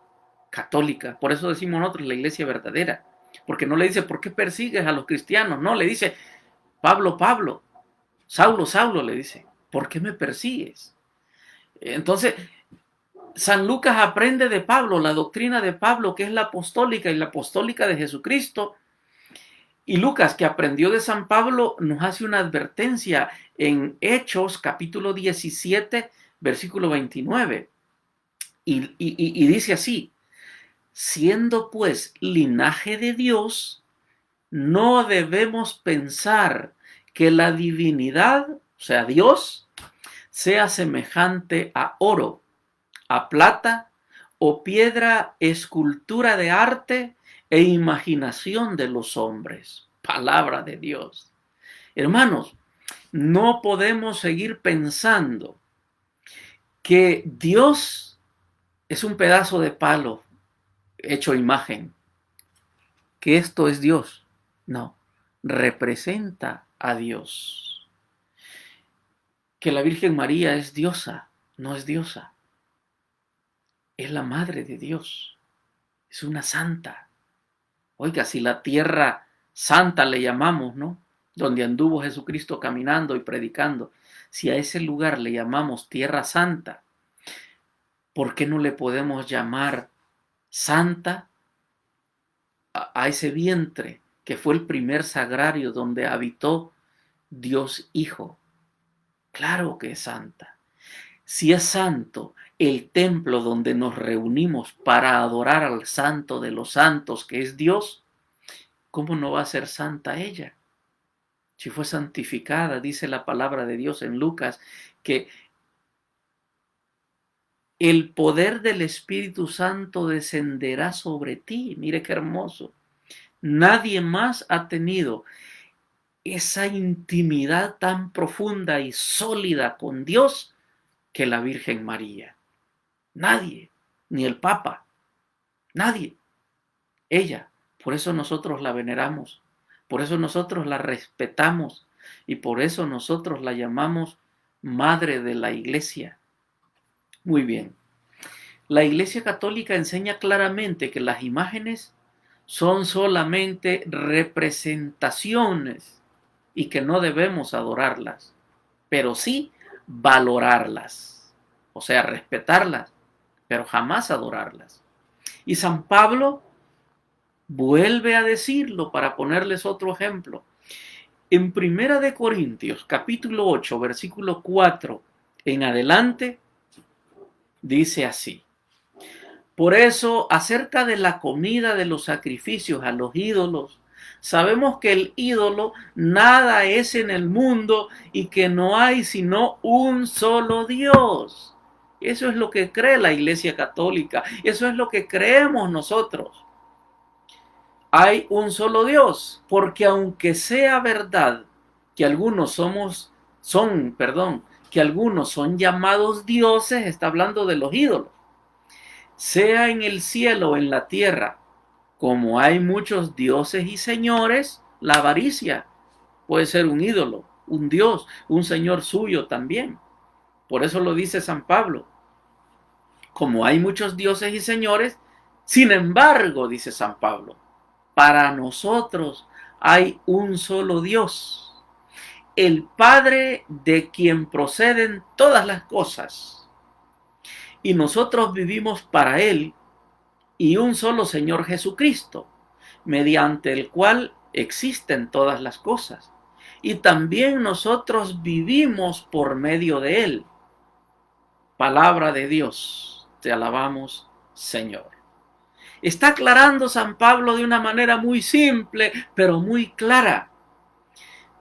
Speaker 1: católica, por eso decimos nosotros la iglesia verdadera, porque no le dice, ¿por qué persigues a los cristianos? No, le dice, Pablo, Pablo, Saulo, Saulo, le dice, ¿por qué me persigues? Entonces, San Lucas aprende de Pablo, la doctrina de Pablo, que es la apostólica y la apostólica de Jesucristo. Y Lucas, que aprendió de San Pablo, nos hace una advertencia en Hechos, capítulo 17, versículo 29. Y dice así, Siendo pues linaje de Dios, no debemos pensar que la divinidad, o sea, Dios, sea semejante a oro, a plata o piedra, escultura de arte e imaginación de los hombres. Palabra de Dios. Hermanos, no podemos seguir pensando que Dios es un pedazo de palo hecho imagen, que esto es Dios. No, representa a Dios. Que la Virgen María es diosa, no es diosa. Es la madre de Dios, es una santa. Oiga, si la tierra santa le llamamos, ¿no? Donde anduvo Jesucristo caminando y predicando. Si a ese lugar le llamamos tierra santa, ¿por qué no le podemos llamar santa a ese vientre que fue el primer sagrario donde habitó Dios Hijo? Claro que es santa. Si es santo el templo donde nos reunimos para adorar al santo de los santos, que es Dios, ¿cómo no va a ser santa ella? Si fue santificada, dice la palabra de Dios en Lucas, que el poder del Espíritu Santo descenderá sobre ti. Mire qué hermoso. Nadie más ha tenido esa intimidad tan profunda y sólida con Dios que la Virgen María. Nadie, ni el Papa, nadie. Ella. Por eso nosotros la veneramos, por eso nosotros la respetamos y por eso nosotros la llamamos Madre de la Iglesia. Muy bien. La Iglesia Católica enseña claramente que las imágenes son solamente representaciones y que no debemos adorarlas, pero sí valorarlas, o sea, respetarlas, pero jamás adorarlas. Y San Pablo vuelve a decirlo para ponerles otro ejemplo. En Primera de Corintios, capítulo 8, versículo 4 en adelante, dice así: por eso, acerca de la comida de los sacrificios a los ídolos, sabemos que el ídolo nada es en el mundo y que no hay sino un solo Dios. Eso es lo que cree la Iglesia Católica, eso es lo que creemos nosotros. Hay un solo Dios, porque aunque sea verdad que algunos que algunos son llamados dioses, está hablando de los ídolos, sea en el cielo o en la tierra, como hay muchos dioses y señores, la avaricia puede ser un ídolo, un dios, un señor suyo también. Por eso lo dice San Pablo. Como hay muchos dioses y señores, sin embargo, dice San Pablo, para nosotros hay un solo Dios, el Padre de quien proceden todas las cosas, y nosotros vivimos para Él, y un solo Señor Jesucristo, mediante el cual existen todas las cosas, y también nosotros vivimos por medio de Él. Palabra de Dios, te alabamos, Señor. Está aclarando San Pablo de una manera muy simple, pero muy clara.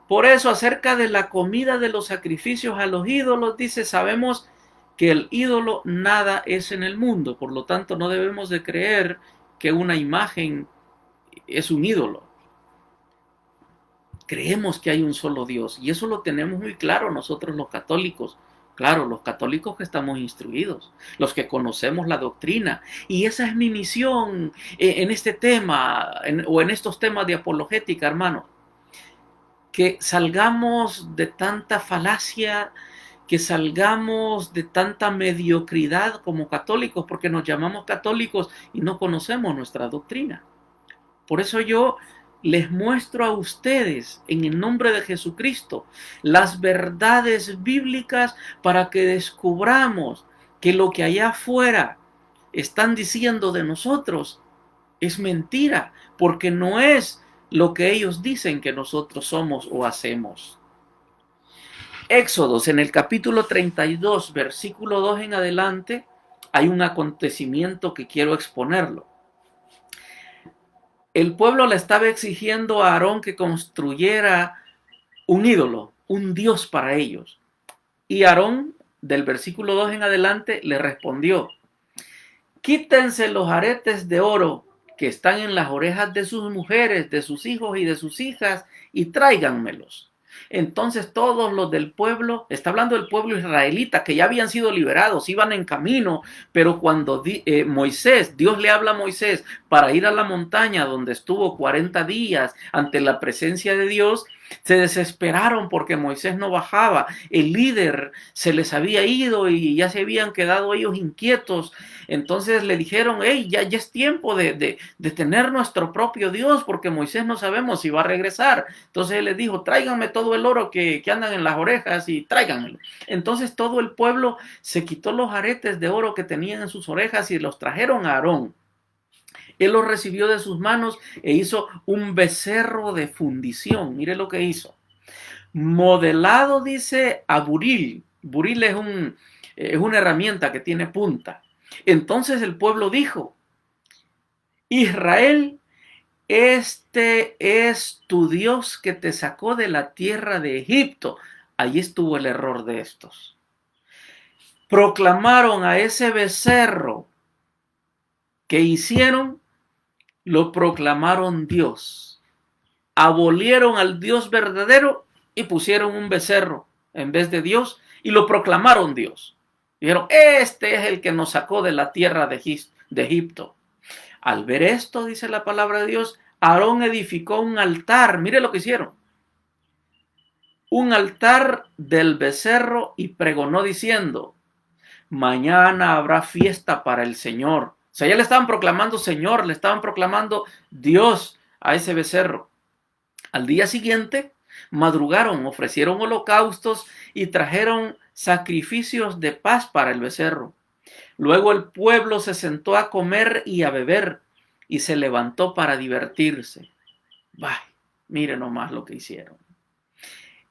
Speaker 1: Por eso, acerca de la comida de los sacrificios a los ídolos, dice, sabemos que el ídolo nada es en el mundo. Por lo tanto, no debemos de creer que una imagen es un ídolo. Creemos que hay un solo Dios y eso lo tenemos muy claro nosotros los católicos. Claro, los católicos que estamos instruidos, los que conocemos la doctrina. Y esa es mi misión en este tema o en estos temas de apologética, hermano. Que salgamos de tanta falacia, que salgamos de tanta mediocridad como católicos, porque nos llamamos católicos y no conocemos nuestra doctrina. Por eso yo les muestro a ustedes, en el nombre de Jesucristo, las verdades bíblicas para que descubramos que lo que allá afuera están diciendo de nosotros es mentira, porque no es lo que ellos dicen que nosotros somos o hacemos. Éxodos, en el capítulo 32, versículo 2 en adelante, hay un acontecimiento que quiero exponerlo. El pueblo le estaba exigiendo a Aarón que construyera un ídolo, un dios para ellos. Y Aarón, del versículo 2 en adelante, le respondió: quítense los aretes de oro que están en las orejas de sus mujeres, de sus hijos y de sus hijas, y tráiganmelos. Entonces todos los del pueblo, está hablando del pueblo israelita, que ya habían sido liberados, iban en camino, pero cuando Dios le habla a Moisés para ir a la montaña donde estuvo 40 días ante la presencia de Dios, se desesperaron porque Moisés no bajaba. El líder se les había ido y ya se habían quedado ellos inquietos. Entonces le dijeron: hey, ya es tiempo de tener nuestro propio Dios, porque Moisés no sabemos si va a regresar. Entonces él les dijo: tráiganme todo el oro que andan en las orejas y tráiganmelo. Entonces todo el pueblo se quitó los aretes de oro que tenían en sus orejas y los trajeron a Aarón. Él los recibió de sus manos e hizo un becerro de fundición. Mire lo que hizo. Modelado, dice, a buril. Buril es una herramienta que tiene punta. Entonces el pueblo dijo: Israel, este es tu Dios que te sacó de la tierra de Egipto. Ahí estuvo el error de estos. Proclamaron a ese becerro que hicieron, lo proclamaron Dios. Abolieron al Dios verdadero y pusieron un becerro en vez de Dios y lo proclamaron Dios. Dijeron: este es el que nos sacó de la tierra de Egipto. Al ver esto, dice la palabra de Dios, Aarón edificó un altar. Mire lo que hicieron. Un altar del becerro y pregonó diciendo: mañana habrá fiesta para el Señor. O sea, ya le estaban proclamando Señor, le estaban proclamando Dios a ese becerro. Al día siguiente, madrugaron, ofrecieron holocaustos y trajeron sacrificios de paz para el becerro. Luego el pueblo se sentó a comer y a beber y se levantó para divertirse. Vaya, mire nomás lo que hicieron.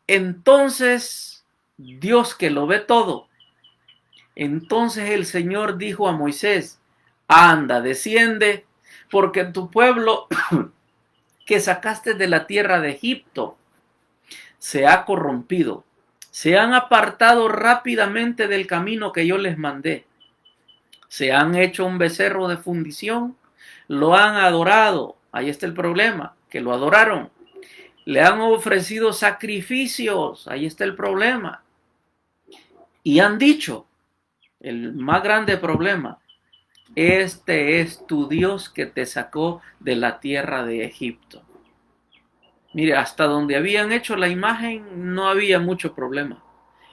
Speaker 1: Entonces, Dios, que lo ve todo, entonces el Señor dijo a Moisés: anda, desciende, porque tu pueblo que sacaste de la tierra de Egipto se ha corrompido. Se han apartado rápidamente del camino que yo les mandé. Se han hecho un becerro de fundición, lo han adorado. Ahí está el problema, que lo adoraron. Le han ofrecido sacrificios. Ahí está el problema. Y han dicho, el más grande problema: este es tu Dios que te sacó de la tierra de Egipto. Mire, hasta donde habían hecho la imagen no había mucho problema.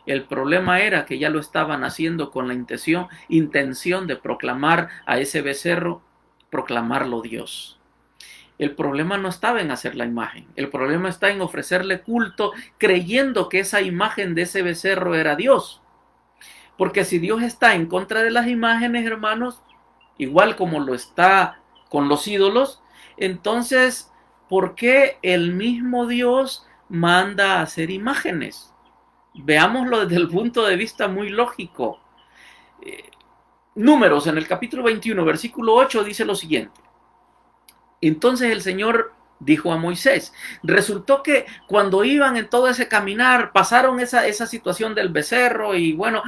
Speaker 1: El problema era que ya lo estaban haciendo con la intención de proclamar a ese becerro, proclamarlo Dios. El problema no estaba en hacer la imagen. El problema está en ofrecerle culto creyendo que esa imagen de ese becerro era Dios. Porque si Dios está en contra de las imágenes, hermanos, igual como lo está con los ídolos, entonces, ¿por qué el mismo Dios manda a hacer imágenes? Veámoslo desde el punto de vista muy lógico. Números, en el capítulo 21, versículo 8, dice lo siguiente: entonces el Señor dijo a Moisés. Resultó que cuando iban en todo ese caminar, pasaron esa situación del becerro y bueno,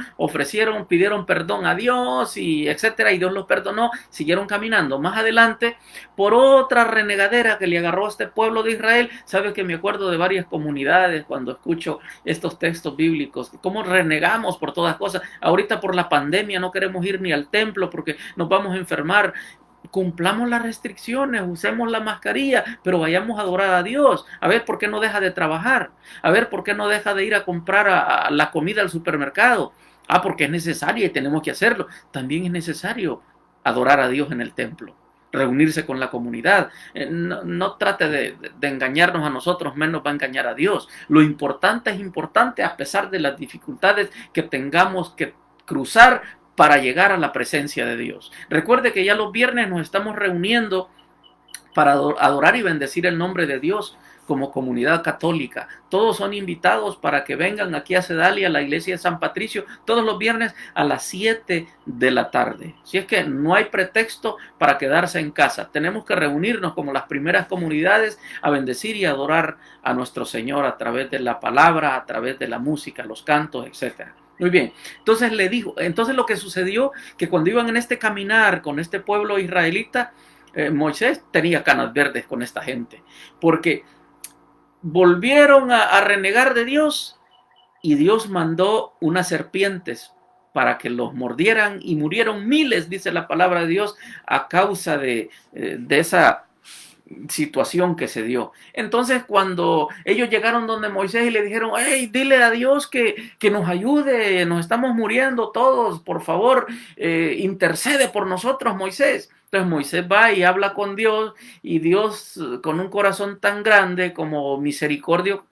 Speaker 1: pidieron perdón a Dios y etcétera, y Dios los perdonó, siguieron caminando. Más adelante, por otra renegadera que le agarró a este pueblo de Israel, sabes que me acuerdo de varias comunidades cuando escucho estos textos bíblicos, cómo renegamos por todas cosas. Ahorita por la pandemia no queremos ir ni al templo porque nos vamos a enfermar. Cumplamos las restricciones, usemos la mascarilla, pero vayamos a adorar a Dios. A ver por qué no deja de trabajar, a ver por qué no deja de ir a comprar a la comida al supermercado. Porque es necesario y tenemos que hacerlo. También es necesario adorar a Dios en el templo, reunirse con la comunidad. No trate de engañarnos a nosotros, menos va a engañar a Dios. Lo importante es importante a pesar de las dificultades que tengamos que cruzar para llegar a la presencia de Dios. Recuerde que ya los viernes nos estamos reuniendo para adorar y bendecir el nombre de Dios como comunidad católica. Todos son invitados para que vengan aquí a Sedalia, a la iglesia de San Patricio, todos los viernes a las 7 de la tarde. Si es que no hay pretexto para quedarse en casa. Tenemos que reunirnos como las primeras comunidades a bendecir y adorar a nuestro Señor a través de la palabra, a través de la música, los cantos, etcétera. Muy bien, entonces le dijo, entonces lo que sucedió, que cuando iban en este caminar con este pueblo israelita, Moisés tenía canas verdes con esta gente, porque volvieron a renegar de Dios y Dios mandó unas serpientes para que los mordieran y murieron miles, dice la palabra de Dios, a causa de esa situación que se dio. Entonces cuando ellos llegaron donde Moisés y le dijeron, hey, dile a Dios que nos ayude, nos estamos muriendo todos, por favor, intercede por nosotros, Moisés. Entonces Moisés va y habla con Dios y Dios, con un corazón tan grande como misericordioso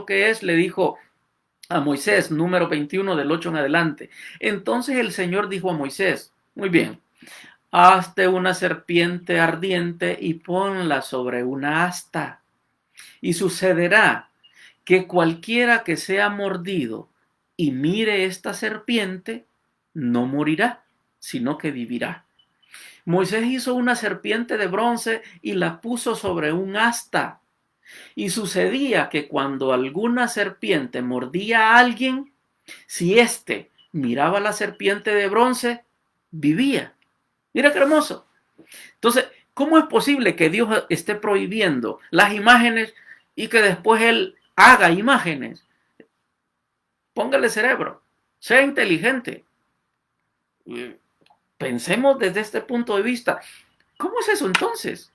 Speaker 1: que es, le dijo a Moisés, número 21 del 8 en adelante. Entonces el Señor dijo a Moisés, muy bien, hazte una serpiente ardiente y ponla sobre una asta. Y sucederá que cualquiera que sea mordido y mire esta serpiente, no morirá, sino que vivirá. Moisés hizo una serpiente de bronce y la puso sobre un asta. Y sucedía que cuando alguna serpiente mordía a alguien, si éste miraba la serpiente de bronce, vivía. Mira qué hermoso. Entonces, ¿cómo es posible que Dios esté prohibiendo las imágenes y que después Él haga imágenes? Póngale cerebro, sea inteligente. Pensemos desde este punto de vista. ¿Cómo es eso entonces?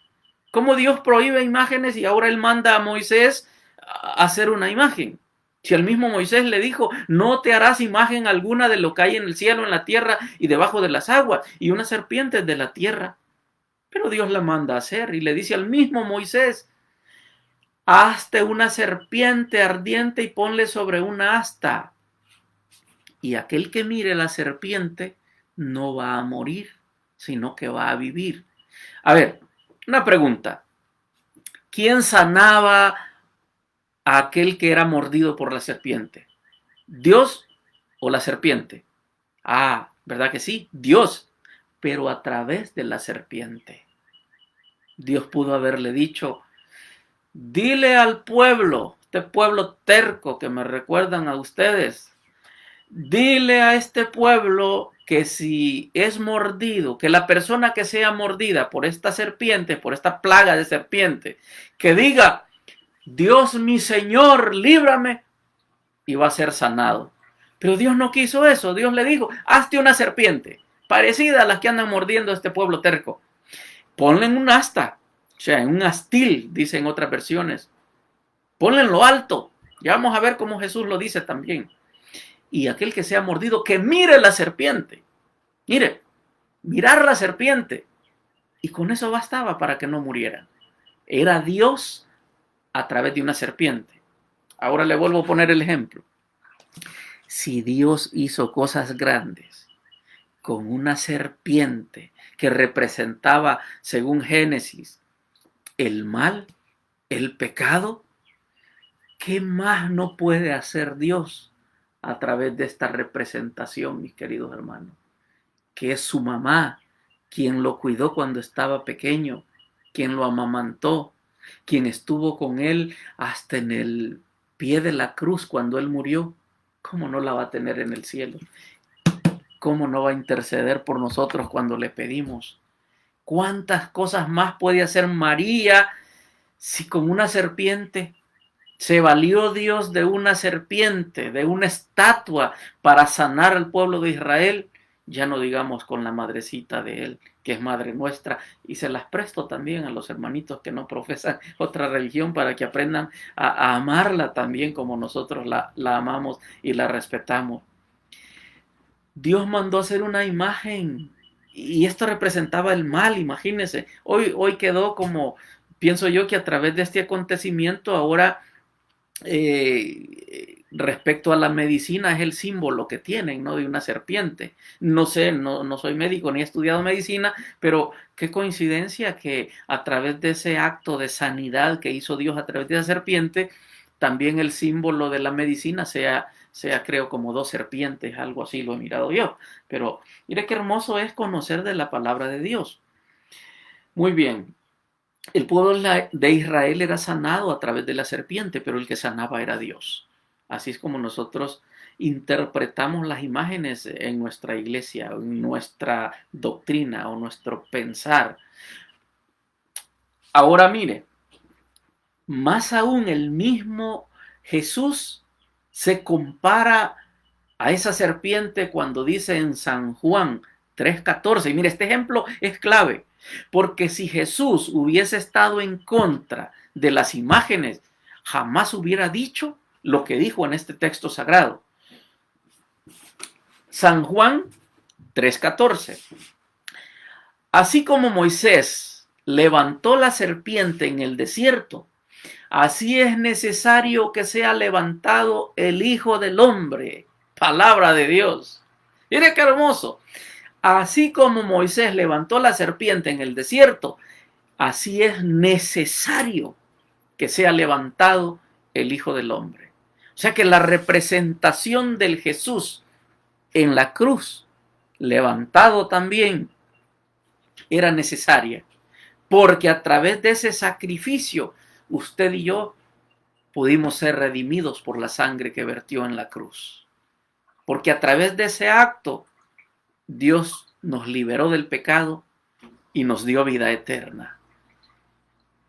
Speaker 1: ¿Cómo Dios prohíbe imágenes y ahora Él manda a Moisés a hacer una imagen? Si el mismo Moisés le dijo, no te harás imagen alguna de lo que hay en el cielo, en la tierra y debajo de las aguas, y una serpiente es de la tierra. Pero Dios la manda a hacer y le dice al mismo Moisés, hazte una serpiente ardiente y ponle sobre una asta. Y aquel que mire la serpiente no va a morir, sino que va a vivir. A ver, una pregunta. ¿Quién sanaba a aquel que era mordido por la serpiente? ¿Dios o la serpiente? Ah, ¿verdad que sí? Dios, pero a través de la serpiente. Dios pudo haberle dicho, dile al pueblo, este pueblo terco que me recuerdan a ustedes, dile a este pueblo que si es mordido, que la persona que sea mordida por esta serpiente, por esta plaga de serpiente, que diga, Dios mi Señor, líbrame, y va a ser sanado. Pero Dios no quiso eso. Dios le dijo, hazte una serpiente, parecida a las que andan mordiendo a este pueblo terco. Ponle en un asta, o sea, en un astil, dicen otras versiones. Ponle en lo alto. Ya vamos a ver cómo Jesús lo dice también. Y aquel que sea mordido, que mire la serpiente. Mire, mirar la serpiente. Y con eso bastaba para que no murieran. Era Dios a través de una serpiente. Ahora le vuelvo a poner el ejemplo. Si Dios hizo cosas grandes con una serpiente que representaba, según Génesis, el mal, el pecado, ¿qué más no puede hacer Dios a través de esta representación, mis queridos hermanos? Que es su mamá, quien lo cuidó cuando estaba pequeño, quien lo amamantó, quien estuvo con él hasta en el pie de la cruz cuando él murió. ¿Cómo no la va a tener en el cielo? ¿Cómo no va a interceder por nosotros cuando le pedimos? ¿Cuántas cosas más puede hacer María si con una serpiente se valió Dios de una serpiente, de una estatua para sanar al pueblo de Israel? Ya no digamos con la madrecita de él, que es madre nuestra, y se las presto también a los hermanitos que no profesan otra religión para que aprendan a amarla también como nosotros la amamos y la respetamos. Dios mandó hacer una imagen y esto representaba el mal, imagínense. Hoy quedó como, pienso yo que a través de este acontecimiento ahora respecto a la medicina es el símbolo que tienen, ¿no? De una serpiente. No sé, no soy médico ni he estudiado medicina, pero qué coincidencia que a través de ese acto de sanidad que hizo Dios a través de esa serpiente, también el símbolo de la medicina sea creo como dos serpientes, algo así lo he mirado yo. Pero mire qué hermoso es conocer de la palabra de Dios. Muy bien. El pueblo de Israel era sanado a través de la serpiente, pero el que sanaba era Dios. Así es como nosotros interpretamos las imágenes en nuestra iglesia, en nuestra doctrina o nuestro pensar. Ahora mire, más aún el mismo Jesús se compara a esa serpiente cuando dice en San Juan 3:14. Y mire, este ejemplo es clave, porque si Jesús hubiese estado en contra de las imágenes, jamás hubiera dicho lo que dijo en este texto sagrado. San Juan 3:14. Así como Moisés levantó la serpiente en el desierto, así es necesario que sea levantado el Hijo del Hombre. Palabra de Dios. Mire qué hermoso. Así como Moisés levantó la serpiente en el desierto, así es necesario que sea levantado el Hijo del Hombre. O sea que la representación del Jesús en la cruz, levantado también, era necesaria. Porque a través de ese sacrificio, usted y yo pudimos ser redimidos por la sangre que vertió en la cruz. Porque a través de ese acto, Dios nos liberó del pecado y nos dio vida eterna.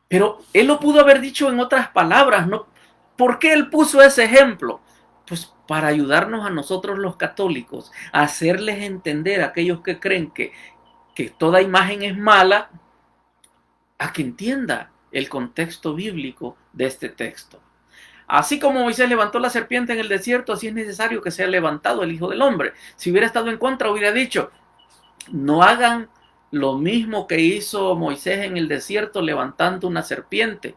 Speaker 1: Pero Él lo pudo haber dicho en otras palabras, ¿no? ¿Por qué Él puso ese ejemplo? Pues para ayudarnos a nosotros los católicos, a hacerles entender a aquellos que creen que toda imagen es mala, a que entienda el contexto bíblico de este texto. Así como Moisés levantó la serpiente en el desierto, así es necesario que sea levantado el Hijo del Hombre. Si hubiera estado en contra, hubiera dicho, no hagan lo mismo que hizo Moisés en el desierto levantando una serpiente.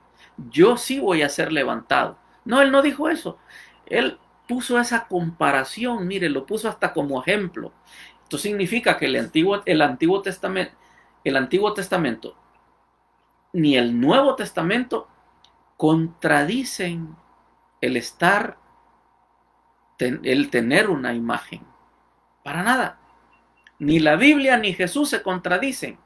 Speaker 1: Yo sí voy a ser levantado. No, él no dijo eso. Él puso esa comparación, mire, lo puso hasta como ejemplo. Esto significa que el Antiguo Testamento ni el Nuevo Testamento contradicen el tener una imagen. Para nada. Ni la Biblia ni Jesús se contradicen.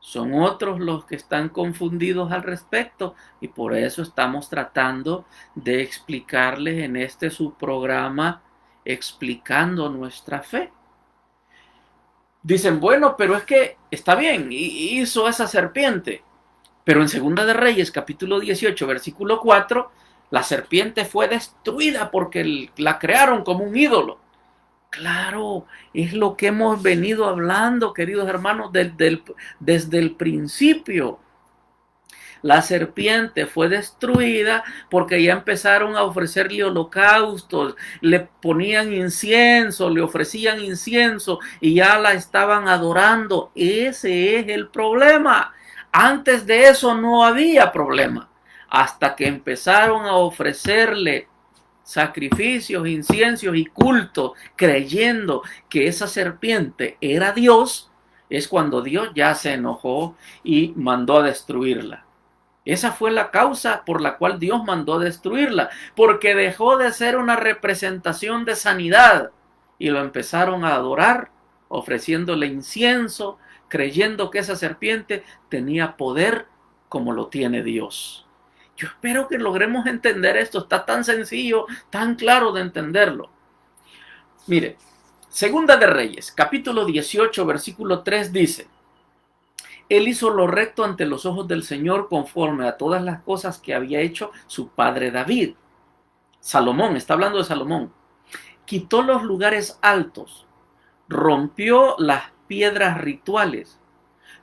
Speaker 1: Son otros los que están confundidos al respecto y por eso estamos tratando de explicarles en este subprograma explicando nuestra fe. Dicen, bueno, pero es que está bien, hizo esa serpiente. Pero en Segunda de Reyes, capítulo 18, versículo 4, la serpiente fue destruida porque la crearon como un ídolo. Claro, es lo que hemos venido hablando, queridos hermanos, desde el principio. La serpiente fue destruida porque ya empezaron a ofrecerle holocaustos, le ponían incienso, le ofrecían incienso y ya la estaban adorando. Ese es el problema. Antes de eso no había problema. Hasta que empezaron a ofrecerle sacrificios, inciensos y cultos, creyendo que esa serpiente era Dios, es cuando Dios ya se enojó y mandó a destruirla. Esa fue la causa por la cual Dios mandó destruirla, porque dejó de ser una representación de sanidad y lo empezaron a adorar, ofreciéndole incienso, creyendo que esa serpiente tenía poder como lo tiene Dios. Yo espero que logremos entender esto, está tan sencillo, tan claro de entenderlo. Mire, Segunda de Reyes, capítulo 18, versículo 3 dice: Él hizo lo recto ante los ojos del Señor conforme a todas las cosas que había hecho su padre David. Salomón, está hablando de Salomón. Quitó los lugares altos, rompió las piedras rituales,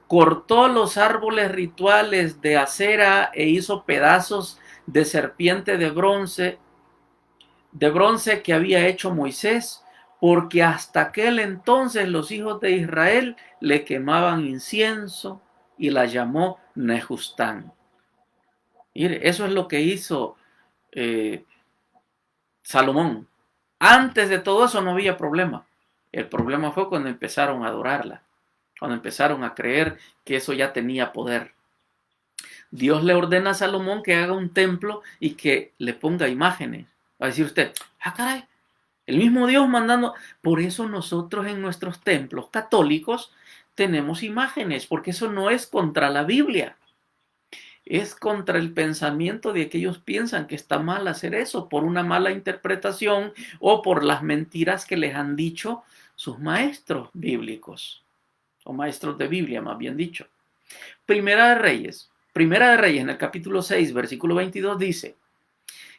Speaker 1: cortó los árboles rituales de acera e hizo pedazos de serpiente de bronce que había hecho Moisés, porque hasta aquel entonces los hijos de Israel le quemaban incienso y la llamó Nehustán. Mire, eso es lo que hizo eh, Salomón. Antes de todo eso no había problema. El problema fue cuando empezaron a adorarla, cuando empezaron a creer que eso ya tenía poder. Dios le ordena a Salomón que haga un templo y que le ponga imágenes. Va a decir usted, ah, caray, el mismo Dios mandando. Por eso nosotros en nuestros templos católicos tenemos imágenes, porque eso no es contra la Biblia. Es contra el pensamiento de que ellos piensan que está mal hacer eso por una mala interpretación o por las mentiras que les han dicho sus maestros bíblicos, o maestros de Biblia, más bien dicho. Primera de Reyes en el capítulo 6, versículo 22 dice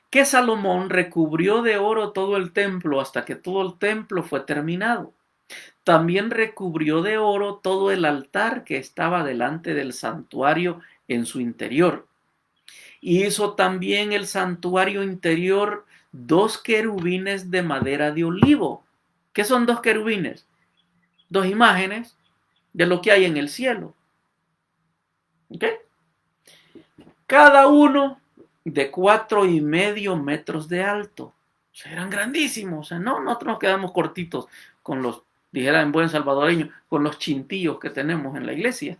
Speaker 1: que Salomón recubrió de oro todo el templo hasta que todo el templo fue terminado. También recubrió de oro todo el altar que estaba delante del santuario en su interior. Hizo también el santuario interior 2 querubines de madera de olivo. ¿Qué son 2 querubines? 2 imágenes de lo que hay en el cielo. ¿Ok? Cada uno de 4,5 metros de alto. O sea, eran grandísimos. O sea, no, nosotros nos quedamos cortitos con los, dijera en buen salvadoreño, con los chintillos que tenemos en la iglesia.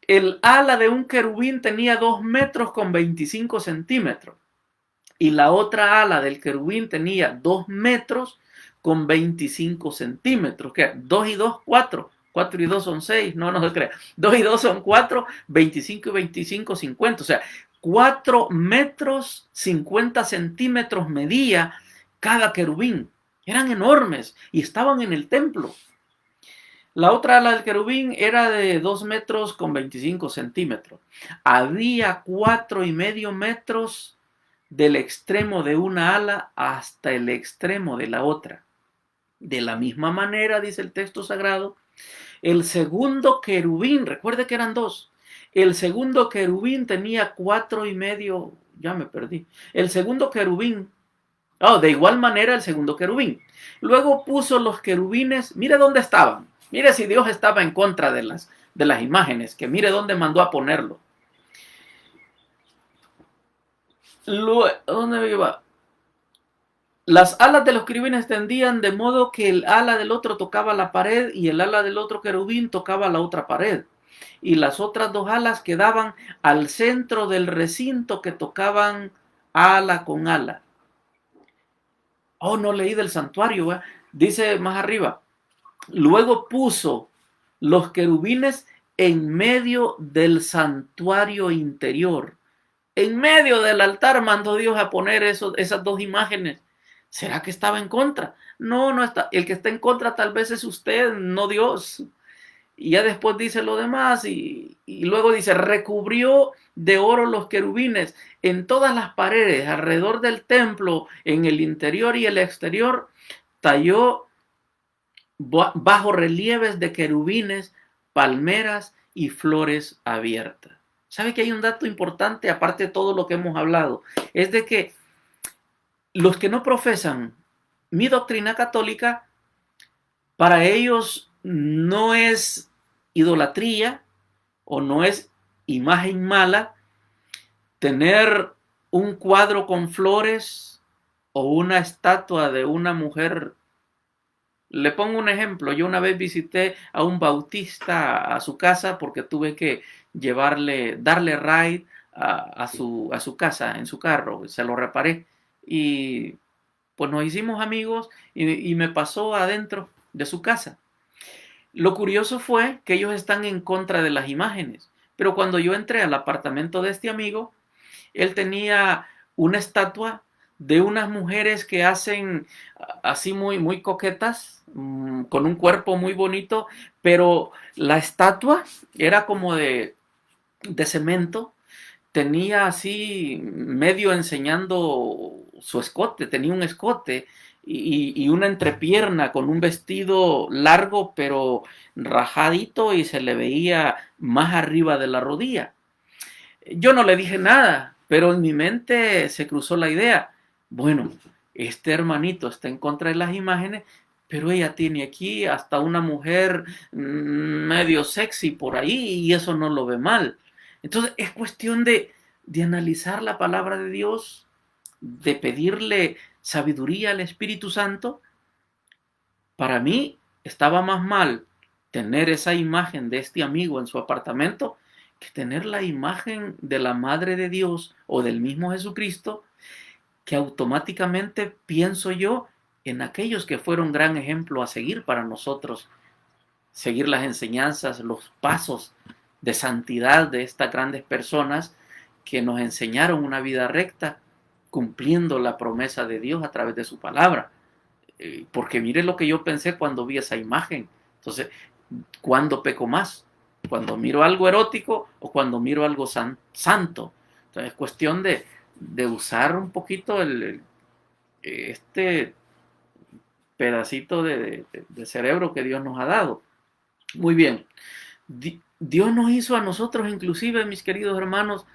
Speaker 1: El ala de un querubín tenía 2 metros con 25 centímetros. Y la otra ala del querubín tenía 2 metros con 25 centímetros. ¿Qué? 2 y 2, 4. 4 y 2 son 6. No se crea. 2 y 2 son 4. 25 y 25, 50. O sea, 4 metros 50 centímetros medía cada querubín. Eran enormes y estaban en el templo. La otra ala del querubín era de 2 metros con 25 centímetros. Había 4,5 metros del extremo de una ala hasta el extremo de la otra. De la misma manera, dice el texto sagrado, el segundo querubín, recuerde que eran 2, el segundo querubín tenía 4,5, ya me perdí, el segundo querubín, de igual manera el segundo querubín. Luego puso los querubines, mire dónde estaban, mire si Dios estaba en contra de las imágenes, que mire dónde mandó a ponerlo. ¿Dónde iba? Las alas de los querubines tendían de modo que el ala del otro tocaba la pared y el ala del otro querubín tocaba la otra pared. Y las otras 2 alas quedaban al centro del recinto que tocaban ala con ala. No leí del santuario, ¿eh? Dice más arriba. Luego puso los querubines en medio del santuario interior. En medio del altar mandó Dios a poner esas 2 imágenes. ¿Será que estaba en contra? No está. El que está en contra tal vez es usted, no Dios. Y ya después dice lo demás y luego dice, recubrió de oro los querubines en todas las paredes, alrededor del templo, en el interior y el exterior, talló bajo relieves de querubines, palmeras y flores abiertas. ¿Sabe que hay un dato importante, aparte de todo lo que hemos hablado? Es de que los que no profesan mi doctrina católica, para ellos no es idolatría o no es imagen mala tener un cuadro con flores o una estatua de una mujer. Le pongo un ejemplo. Yo una vez visité a un bautista a su casa porque tuve que darle ride a su casa en su carro. Se lo reparé y pues nos hicimos amigos y me pasó adentro de su casa. Lo curioso fue que ellos están en contra de las imágenes, pero cuando yo entré al apartamento de este amigo, él tenía una estatua de unas mujeres que hacen así muy, muy coquetas, con un cuerpo muy bonito, pero la estatua era como de cemento, tenía así medio enseñando su escote, tenía un escote y una entrepierna con un vestido largo pero rajadito y se le veía más arriba de la rodilla. Yo no le dije nada, pero en mi mente se cruzó la idea, bueno, este hermanito está en contra de las imágenes, pero ella tiene aquí hasta una mujer medio sexy por ahí y eso no lo ve mal. Entonces es cuestión de de analizar la palabra de Dios, de pedirle sabiduría al Espíritu Santo. Para mí estaba más mal tener esa imagen de este amigo en su apartamento que tener la imagen de la Madre de Dios o del mismo Jesucristo, que automáticamente pienso yo en aquellos que fueron gran ejemplo a seguir para nosotros, seguir las enseñanzas, los pasos de santidad de estas grandes personas que nos enseñaron una vida recta, cumpliendo la promesa de Dios a través de su palabra. Porque mire lo que yo pensé cuando vi esa imagen. Entonces, ¿cuándo peco más? ¿Cuando miro algo erótico o cuando miro algo santo? Entonces, es cuestión de usar un poquito este pedacito de cerebro que Dios nos ha dado. Muy bien. Dios nos hizo a nosotros, inclusive, mis queridos hermanos,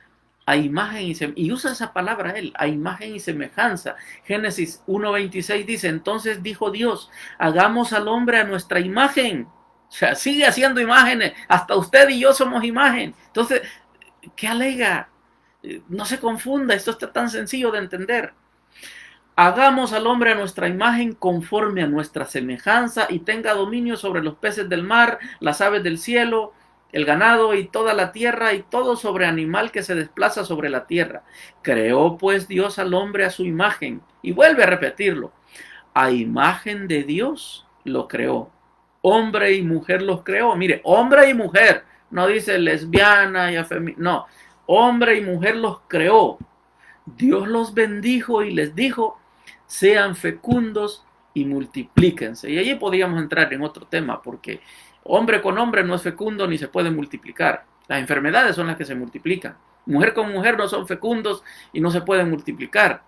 Speaker 1: a imagen y usa esa palabra él, a imagen y semejanza. Génesis 1:26 dice, entonces dijo Dios, hagamos al hombre a nuestra imagen. O sea, sigue haciendo imágenes, hasta usted y yo somos imagen. Entonces, ¿qué alega? No se confunda, esto está tan sencillo de entender. Hagamos al hombre a nuestra imagen conforme a nuestra semejanza y tenga dominio sobre los peces del mar, las aves del cielo, el ganado y toda la tierra y todo sobre animal que se desplaza sobre la tierra. Creó pues Dios al hombre a su imagen. Y vuelve a repetirlo. A imagen de Dios lo creó. Hombre y mujer los creó. Mire, hombre y mujer. No dice lesbiana y afeminada. No. Hombre y mujer los creó. Dios los bendijo y les dijo, sean fecundos y multiplíquense. Y allí podríamos entrar en otro tema, porque hombre con hombre no es fecundo ni se puede multiplicar. Las enfermedades son las que se multiplican. Mujer con mujer no son fecundos y no se pueden multiplicar.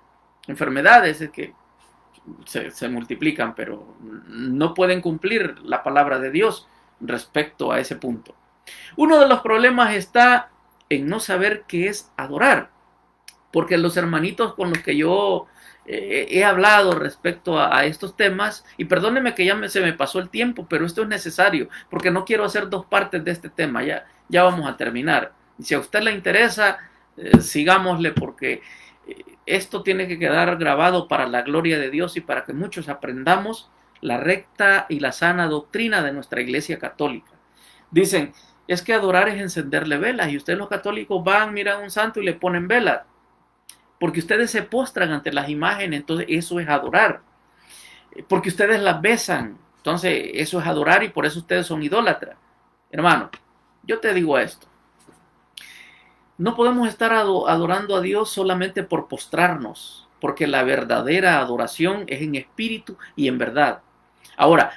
Speaker 1: Enfermedades es que se multiplican, pero no pueden cumplir la palabra de Dios respecto a ese punto. Uno de los problemas está en no saber qué es adorar. Porque los hermanitos con los que yo he hablado respecto a estos temas, y perdóneme que ya se me pasó el tiempo, pero esto es necesario, porque no quiero hacer dos partes de este tema, ya vamos a terminar. Y si a usted le interesa, sigámosle, porque esto tiene que quedar grabado para la gloria de Dios y para que muchos aprendamos la recta y la sana doctrina de nuestra Iglesia Católica. Dicen, es que adorar es encenderle velas, y ustedes los católicos van, miran a un santo y le ponen velas. Porque ustedes se postran ante las imágenes, entonces eso es adorar. Porque ustedes las besan, entonces eso es adorar y por eso ustedes son idólatras. Hermano, yo te digo esto. No podemos estar adorando a Dios solamente por postrarnos, porque la verdadera adoración es en espíritu y en verdad. Ahora,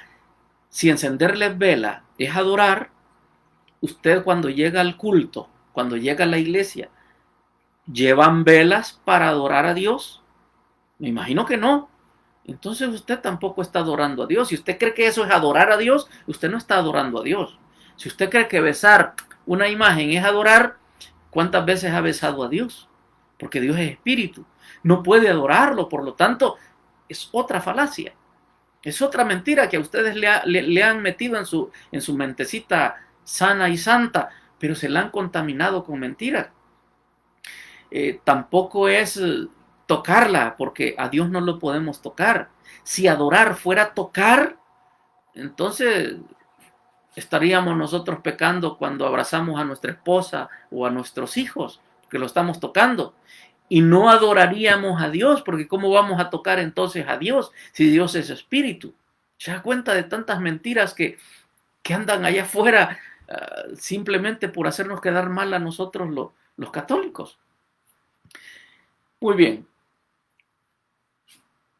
Speaker 1: si encenderles vela es adorar, usted cuando llega al culto, cuando llega a la iglesia, ¿llevan velas para adorar a Dios? Me imagino que no. Entonces usted tampoco está adorando a Dios. Si usted cree que eso es adorar a Dios, usted no está adorando a Dios. Si usted cree que besar una imagen es adorar, ¿cuántas veces ha besado a Dios? Porque Dios es espíritu. No puede adorarlo, por lo tanto, es otra falacia. Es otra mentira que a ustedes le han metido en su mentecita sana y santa, pero se la han contaminado con mentiras. Tampoco es tocarla, porque a Dios no lo podemos tocar. Si adorar fuera tocar, entonces estaríamos nosotros pecando cuando abrazamos a nuestra esposa o a nuestros hijos, porque lo estamos tocando. Y no adoraríamos a Dios, porque ¿cómo vamos a tocar entonces a Dios si Dios es espíritu? ¿Se da cuenta de tantas mentiras que andan allá afuera simplemente por hacernos quedar mal a nosotros los católicos? Muy bien.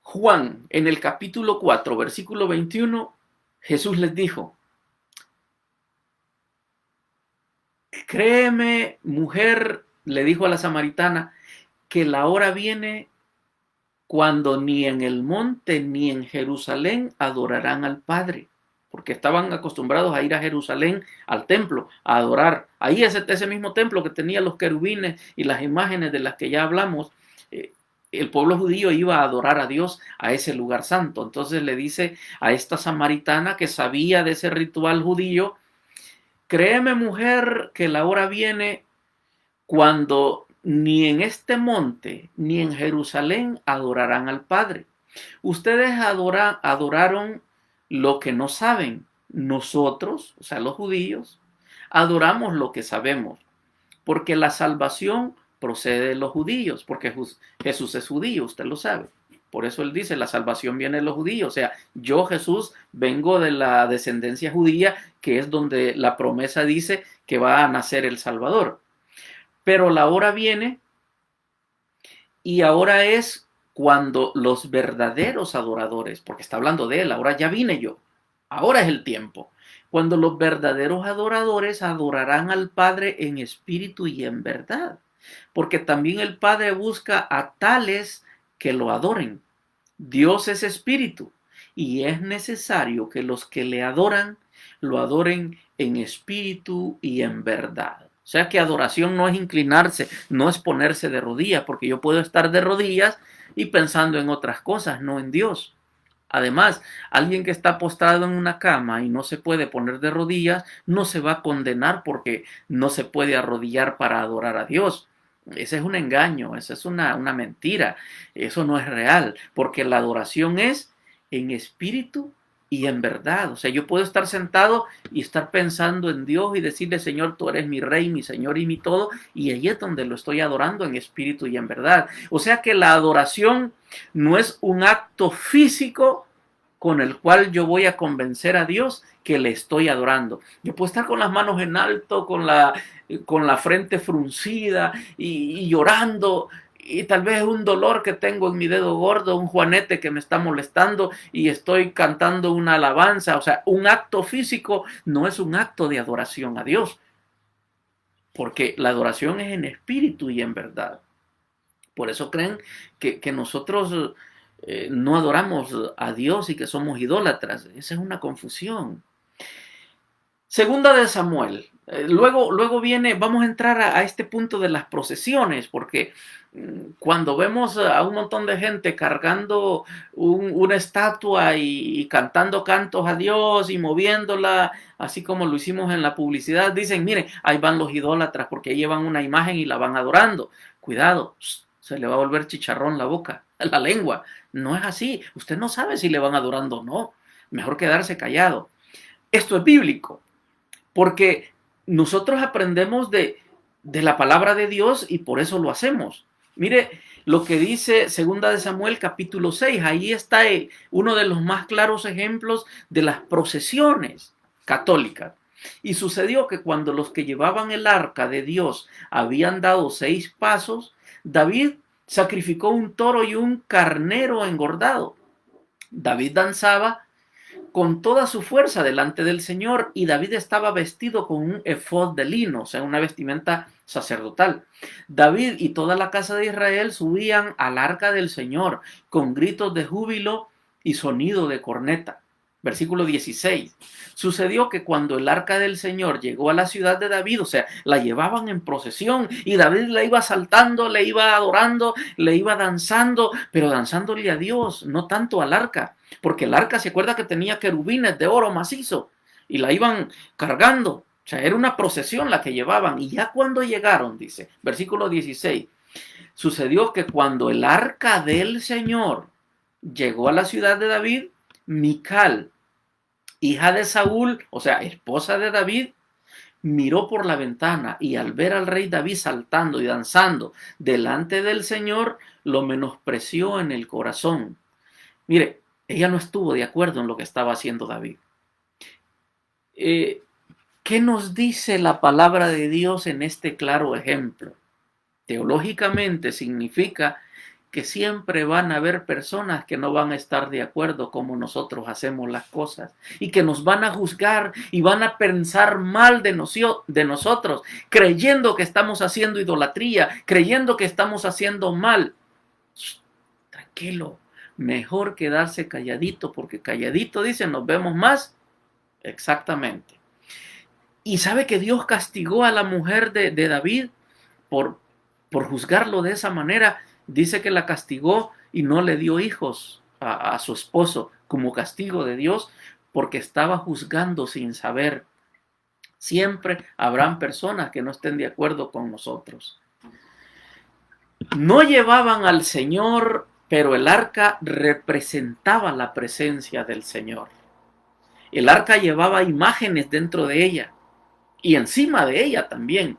Speaker 1: Juan, en el capítulo 4, versículo 21, Jesús les dijo, créeme, mujer, le dijo a la samaritana, que la hora viene cuando ni en el monte ni en Jerusalén adorarán al Padre, porque estaban acostumbrados a ir a Jerusalén, al templo, a adorar. Ahí ese mismo templo que tenía los querubines y las imágenes de las que ya hablamos, el pueblo judío iba a adorar a Dios a ese lugar santo. Entonces le dice a esta samaritana que sabía de ese ritual judío, créeme, mujer, que la hora viene cuando ni en este monte, ni en Jerusalén adorarán al Padre. Ustedes adoraron lo que no saben. Nosotros, o sea, los judíos, adoramos lo que sabemos, porque la salvación procede de los judíos, porque Jesús es judío, usted lo sabe. Por eso él dice, la salvación viene de los judíos. O sea, yo, Jesús, vengo de la descendencia judía, que es donde la promesa dice que va a nacer el Salvador. Pero la hora viene, y ahora es cuando los verdaderos adoradores, porque está hablando de él, ahora ya vine yo, ahora es el tiempo, cuando los verdaderos adoradores adorarán al Padre en espíritu y en verdad, porque también el Padre busca a tales que lo adoren. Dios es espíritu y es necesario que los que le adoran lo adoren en espíritu y en verdad. O sea que adoración no es inclinarse, no es ponerse de rodillas, porque yo puedo estar de rodillas y pensando en otras cosas, no en Dios. Además, alguien que está postrado en una cama y no se puede poner de rodillas, no se va a condenar porque no se puede arrodillar para adorar a Dios. Ese es un engaño, esa es una mentira, eso no es real, porque la adoración es en espíritu y en verdad. O sea, yo puedo estar sentado y estar pensando en Dios y decirle, Señor, tú eres mi rey, mi Señor y mi todo, y ahí es donde lo estoy adorando en espíritu y en verdad. O sea que la adoración no es un acto físico con el cual yo voy a convencer a Dios que le estoy adorando. Yo puedo estar con las manos en alto, con la frente fruncida y llorando, y tal vez es un dolor que tengo en mi dedo gordo, un juanete que me está molestando y estoy cantando una alabanza. O sea, un acto físico no es un acto de adoración a Dios, porque la adoración es en espíritu y en verdad. Por eso creen que nosotros no adoramos a Dios y que somos idólatras. Esa es una confusión. Segunda de Samuel. Luego viene, vamos a entrar a este punto de las procesiones, porque cuando vemos a un montón de gente cargando una estatua y cantando cantos a Dios y moviéndola, así como lo hicimos en la publicidad, dicen, miren, ahí van los idólatras porque llevan una imagen y la van adorando. Cuidado, se le va a volver chicharrón la boca, la lengua. No es así. Usted no sabe si le van adorando o no. Mejor quedarse callado. Esto es bíblico, porque nosotros aprendemos de la palabra de Dios y por eso lo hacemos. Mire lo que dice 2 de Samuel capítulo 6. Ahí está uno de los más claros ejemplos de las procesiones católicas. Y sucedió que cuando los que llevaban el arca de Dios habían dado 6 pasos, David sacrificó un toro y un carnero engordado. David danzaba con toda su fuerza delante del Señor, y David estaba vestido con un efod de lino, o sea, una vestimenta sacerdotal. David y toda la casa de Israel subían al arca del Señor con gritos de júbilo y sonido de corneta. Versículo 16. Sucedió que cuando el arca del Señor llegó a la ciudad de David, o sea, la llevaban en procesión y David la iba saltando, le iba adorando, le iba danzando, pero danzándole a Dios, no tanto al arca, porque el arca se acuerda que tenía querubines de oro macizo y la iban cargando. O sea, era una procesión la que llevaban. Y ya cuando llegaron, dice, versículo 16, sucedió que cuando el arca del Señor llegó a la ciudad de David, Mical, hija de Saúl, o sea, esposa de David, miró por la ventana y al ver al rey David saltando y danzando delante del Señor, lo menospreció en el corazón. Mire, ella no estuvo de acuerdo en lo que estaba haciendo David. ¿Qué nos dice la palabra de Dios en este claro ejemplo? Teológicamente significa que siempre van a haber personas que no van a estar de acuerdo como nosotros hacemos las cosas y que nos van a juzgar y van a pensar mal de nosotros, creyendo que estamos haciendo idolatría, creyendo que estamos haciendo mal. Tranquilo, mejor quedarse calladito, porque calladito, dice, nos vemos más. Exactamente. Y sabe que Dios castigó a la mujer de David por juzgarlo de esa manera. Dice que la castigó y no le dio hijos a su esposo como castigo de Dios porque estaba juzgando sin saber. Siempre habrán personas que no estén de acuerdo con nosotros. No llevaban al Señor, pero el arca representaba la presencia del Señor. El arca llevaba imágenes dentro de ella y encima de ella también.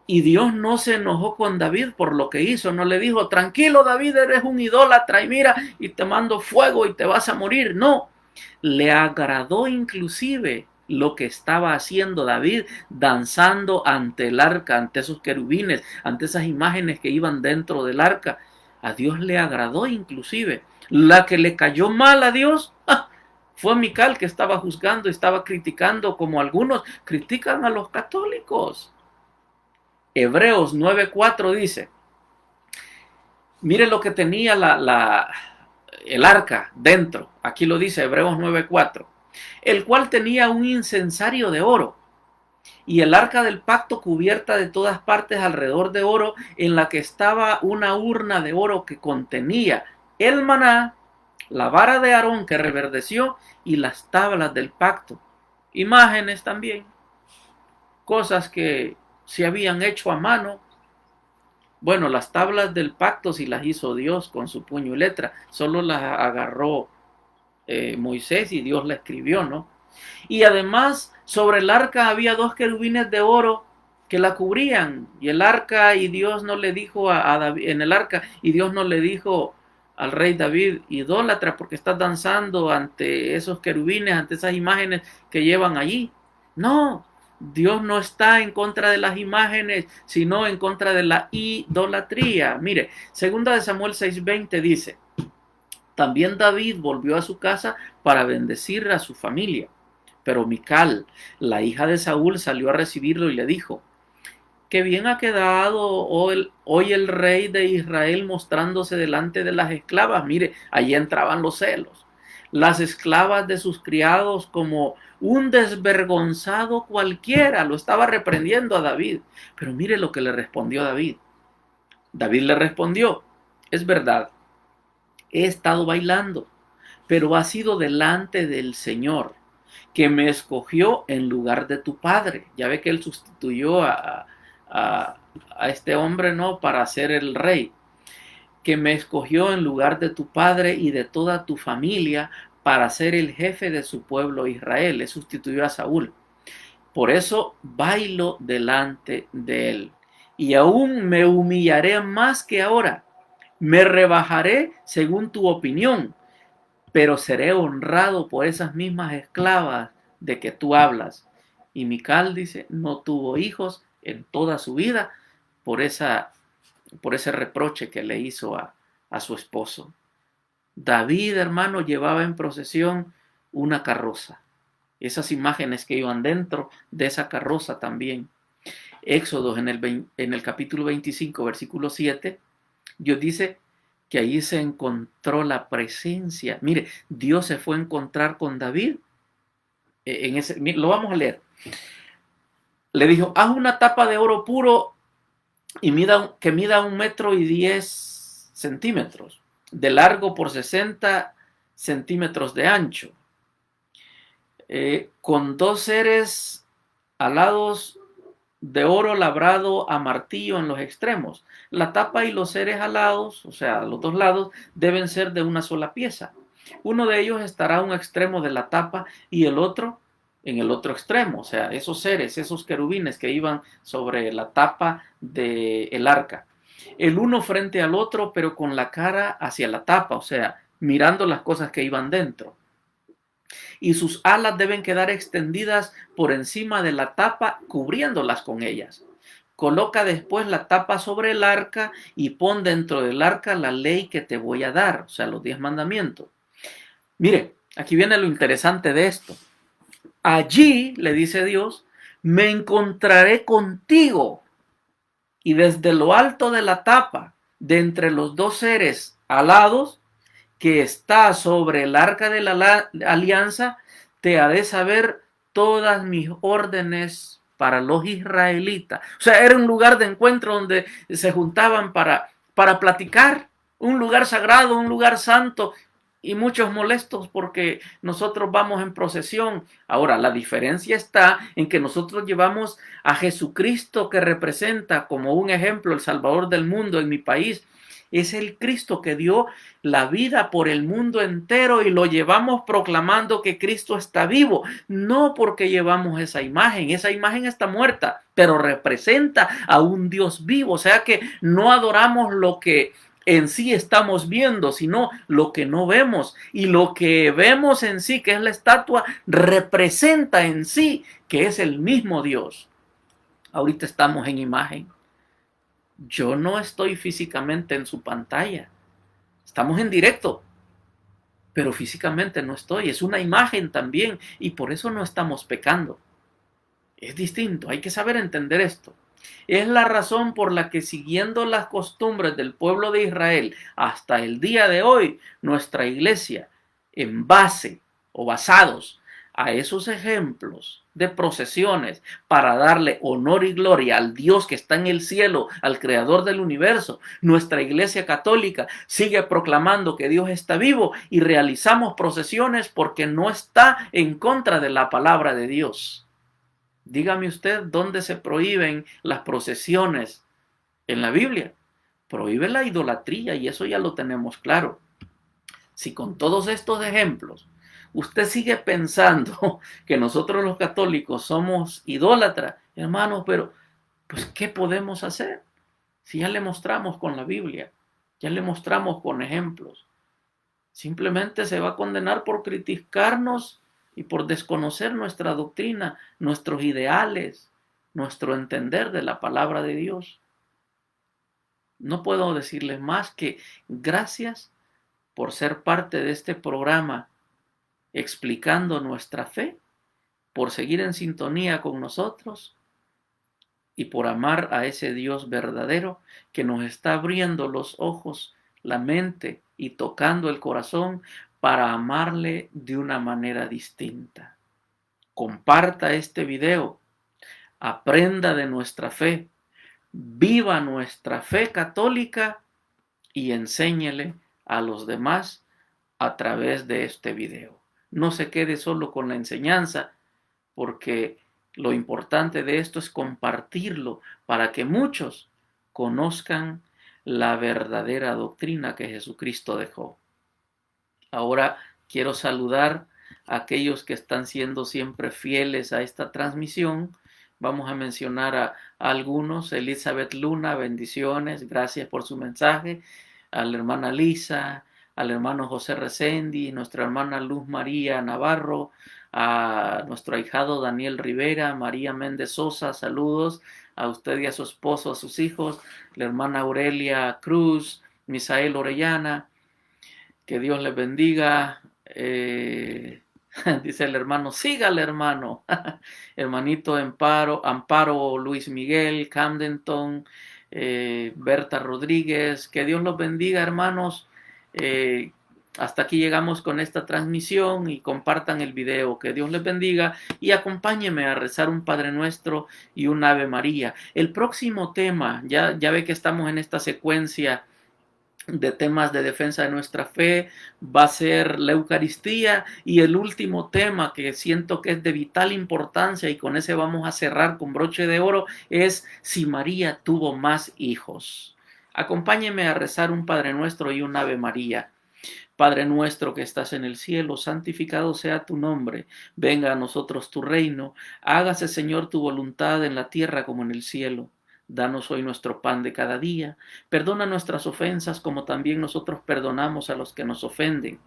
Speaker 1: Y Dios no se enojó con David por lo que hizo. No le dijo, tranquilo David, eres un idólatra y mira, y te mando fuego y te vas a morir. No, le agradó inclusive lo que estaba haciendo David, danzando ante el arca, ante esos querubines, ante esas imágenes que iban dentro del arca. A Dios le agradó inclusive. La que le cayó mal a Dios fue Mical, que estaba juzgando, estaba criticando, como algunos critican a los católicos. Hebreos 9:4 dice, mire lo que tenía el arca dentro. Aquí lo dice Hebreos 9:4. El cual tenía un incensario de oro y el arca del pacto cubierta de todas partes alrededor de oro, en la que estaba una urna de oro que contenía el maná, la vara de Aarón que reverdeció y las tablas del pacto. Imágenes también, cosas que se habían hecho a mano. Bueno, las tablas del pacto sí las hizo Dios con su puño y letra, solo las agarró Moisés y Dios la escribió, ¿no? Y además sobre el arca había dos querubines de oro que la cubrían, y el arca, y Dios no le dijo a David, en el arca, y Dios no le dijo al rey David, idólatra, porque estás danzando ante esos querubines, ante esas imágenes que llevan allí. No, Dios no está en contra de las imágenes, sino en contra de la idolatría. Mire, segunda de Samuel 6:20 dice, también David volvió a su casa para bendecir a su familia. Pero Mical, la hija de Saúl, salió a recibirlo y le dijo, qué bien ha quedado hoy el rey de Israel mostrándose delante de las esclavas. Mire, allí entraban los celos. Las esclavas de sus criados como un desvergonzado cualquiera. Lo estaba reprendiendo a David. Pero mire lo que le respondió David. David le respondió, es verdad, he estado bailando, pero ha sido delante del Señor, que me escogió en lugar de tu padre. Ya ve que él sustituyó a este hombre, ¿no? Para ser el rey. Que me escogió en lugar de tu padre y de toda tu familia para ser el jefe de su pueblo Israel. Le sustituyó a Saúl. Por eso bailo delante de él. Y aún me humillaré más que ahora. Me rebajaré según tu opinión, pero seré honrado por esas mismas esclavas de que tú hablas. Y Mical dice, no tuvo hijos en toda su vida por ese reproche que le hizo a su esposo. David, hermano, llevaba en procesión una carroza. Esas imágenes que iban dentro de esa carroza también. Éxodo en el capítulo 25, versículo 7, Dios dice que ahí se encontró la presencia. Mire, Dios se fue a encontrar con David. Lo vamos a leer. Le dijo, haz una tapa de oro puro y que mida 1,10 m de largo por 60 centímetros de ancho, con 2 seres alados de oro labrado a martillo en los extremos. La tapa y los seres alados, o sea, los dos lados, deben ser de una sola pieza. Uno de ellos estará a un extremo de la tapa y el otro en el otro extremo. O sea, esos seres, esos querubines que iban sobre la tapa del arca. El uno frente al otro, pero con la cara hacia la tapa, o sea, mirando las cosas que iban dentro. Y sus alas deben quedar extendidas por encima de la tapa, cubriéndolas con ellas. Coloca después la tapa sobre el arca y pon dentro del arca la ley que te voy a dar, o sea, los 10 mandamientos. Mire, aquí viene lo interesante de esto. Allí, le dice Dios, me encontraré contigo y desde lo alto de la tapa, de entre los dos seres alados, que está sobre el arca de la alianza, te haré saber todas mis órdenes para los israelitas. O sea, era un lugar de encuentro donde se juntaban para platicar, un lugar sagrado, un lugar santo, y muchos molestos porque nosotros vamos en procesión. Ahora, la diferencia está en que nosotros llevamos a Jesucristo, que representa como un ejemplo el Salvador del mundo en mi país. Es el Cristo que dio la vida por el mundo entero y lo llevamos proclamando que Cristo está vivo. No porque llevamos esa imagen está muerta, pero representa a un Dios vivo. O sea que no adoramos lo que en sí estamos viendo, sino lo que no vemos. Y lo que vemos en sí, que es la estatua, representa en sí que es el mismo Dios. Ahorita estamos en imagen. Yo no estoy físicamente en su pantalla. Estamos en directo, pero físicamente no estoy. Es una imagen también y por eso no estamos pecando. Es distinto, hay que saber entender esto. Es la razón por la que, siguiendo las costumbres del pueblo de Israel hasta el día de hoy, nuestra iglesia, en base o basados a esos ejemplos de procesiones para darle honor y gloria al Dios que está en el cielo, al creador del universo, nuestra iglesia católica sigue proclamando que Dios está vivo y realizamos procesiones porque no está en contra de la palabra de Dios. Dígame usted dónde se prohíben las procesiones en la Biblia. Prohíbe la idolatría y eso ya lo tenemos claro. Si con todos estos ejemplos usted sigue pensando que nosotros los católicos somos idólatras, hermanos, pero pues ¿qué podemos hacer? Si ya le mostramos con la Biblia, ya le mostramos con ejemplos. Simplemente se va a condenar por criticarnos y por desconocer nuestra doctrina, nuestros ideales, nuestro entender de la palabra de Dios. No puedo decirles más que gracias por ser parte de este programa explicando nuestra fe, por seguir en sintonía con nosotros y por amar a ese Dios verdadero que nos está abriendo los ojos, la mente y tocando el corazón para amarle de una manera distinta. Comparta este video, aprenda de nuestra fe, viva nuestra fe católica y enséñele a los demás a través de este video. No se quede solo con la enseñanza, porque lo importante de esto es compartirlo para que muchos conozcan la verdadera doctrina que Jesucristo dejó. Ahora quiero saludar a aquellos que están siendo siempre fieles a esta transmisión. Vamos a mencionar a algunos. Elizabeth Luna, bendiciones, gracias por su mensaje. A la hermana Lisa, al hermano José Resendi, nuestra hermana Luz María Navarro, a nuestro ahijado Daniel Rivera, María Méndez Sosa, saludos a usted y a su esposo, a sus hijos, la hermana Aurelia Cruz, Misael Orellana, que Dios les bendiga. Dice el hermano, sígale hermano. Hermanito Amparo Luis Miguel, Camdenton, Berta Rodríguez, que Dios los bendiga hermanos. Hasta aquí llegamos con esta transmisión y compartan el video. Que Dios les bendiga y acompáñenme a rezar un Padre Nuestro y un Ave María. El próximo tema, ya ve que estamos en esta secuencia de temas de defensa de nuestra fe, va a ser la Eucaristía, y el último tema que siento que es de vital importancia y con ese vamos a cerrar con broche de oro es si María tuvo más hijos. Acompáñenme a rezar un Padre Nuestro y un Ave María. Padre nuestro que estás en el cielo, santificado sea tu nombre, venga a nosotros tu reino, hágase Señor tu voluntad en la tierra como en el cielo. Danos hoy nuestro pan de cada día, perdona nuestras ofensas como también nosotros perdonamos a los que nos ofenden.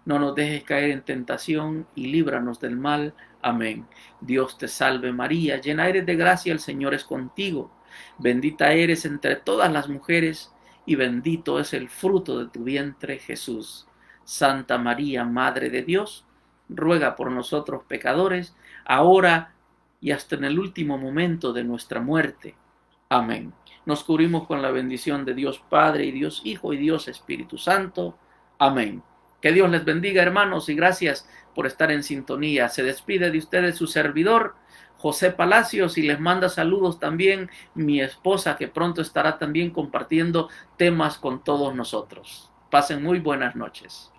Speaker 1: No nos dejes caer en tentación y líbranos del mal. Amén. Dios te salve María, llena eres de gracia, el Señor es contigo. Bendita eres entre todas las mujeres y bendito es el fruto de tu vientre, Jesús. Santa María, Madre de Dios, ruega por nosotros pecadores, ahora y hasta en el último momento de nuestra muerte. Amén. Nos cubrimos con la bendición de Dios Padre y Dios Hijo y Dios Espíritu Santo. Amén. Que Dios les bendiga, hermanos, y gracias por estar en sintonía. Se despide de ustedes su servidor, José Palacios, y les manda saludos también mi esposa, que pronto estará también compartiendo temas con todos nosotros. Pasen muy buenas noches.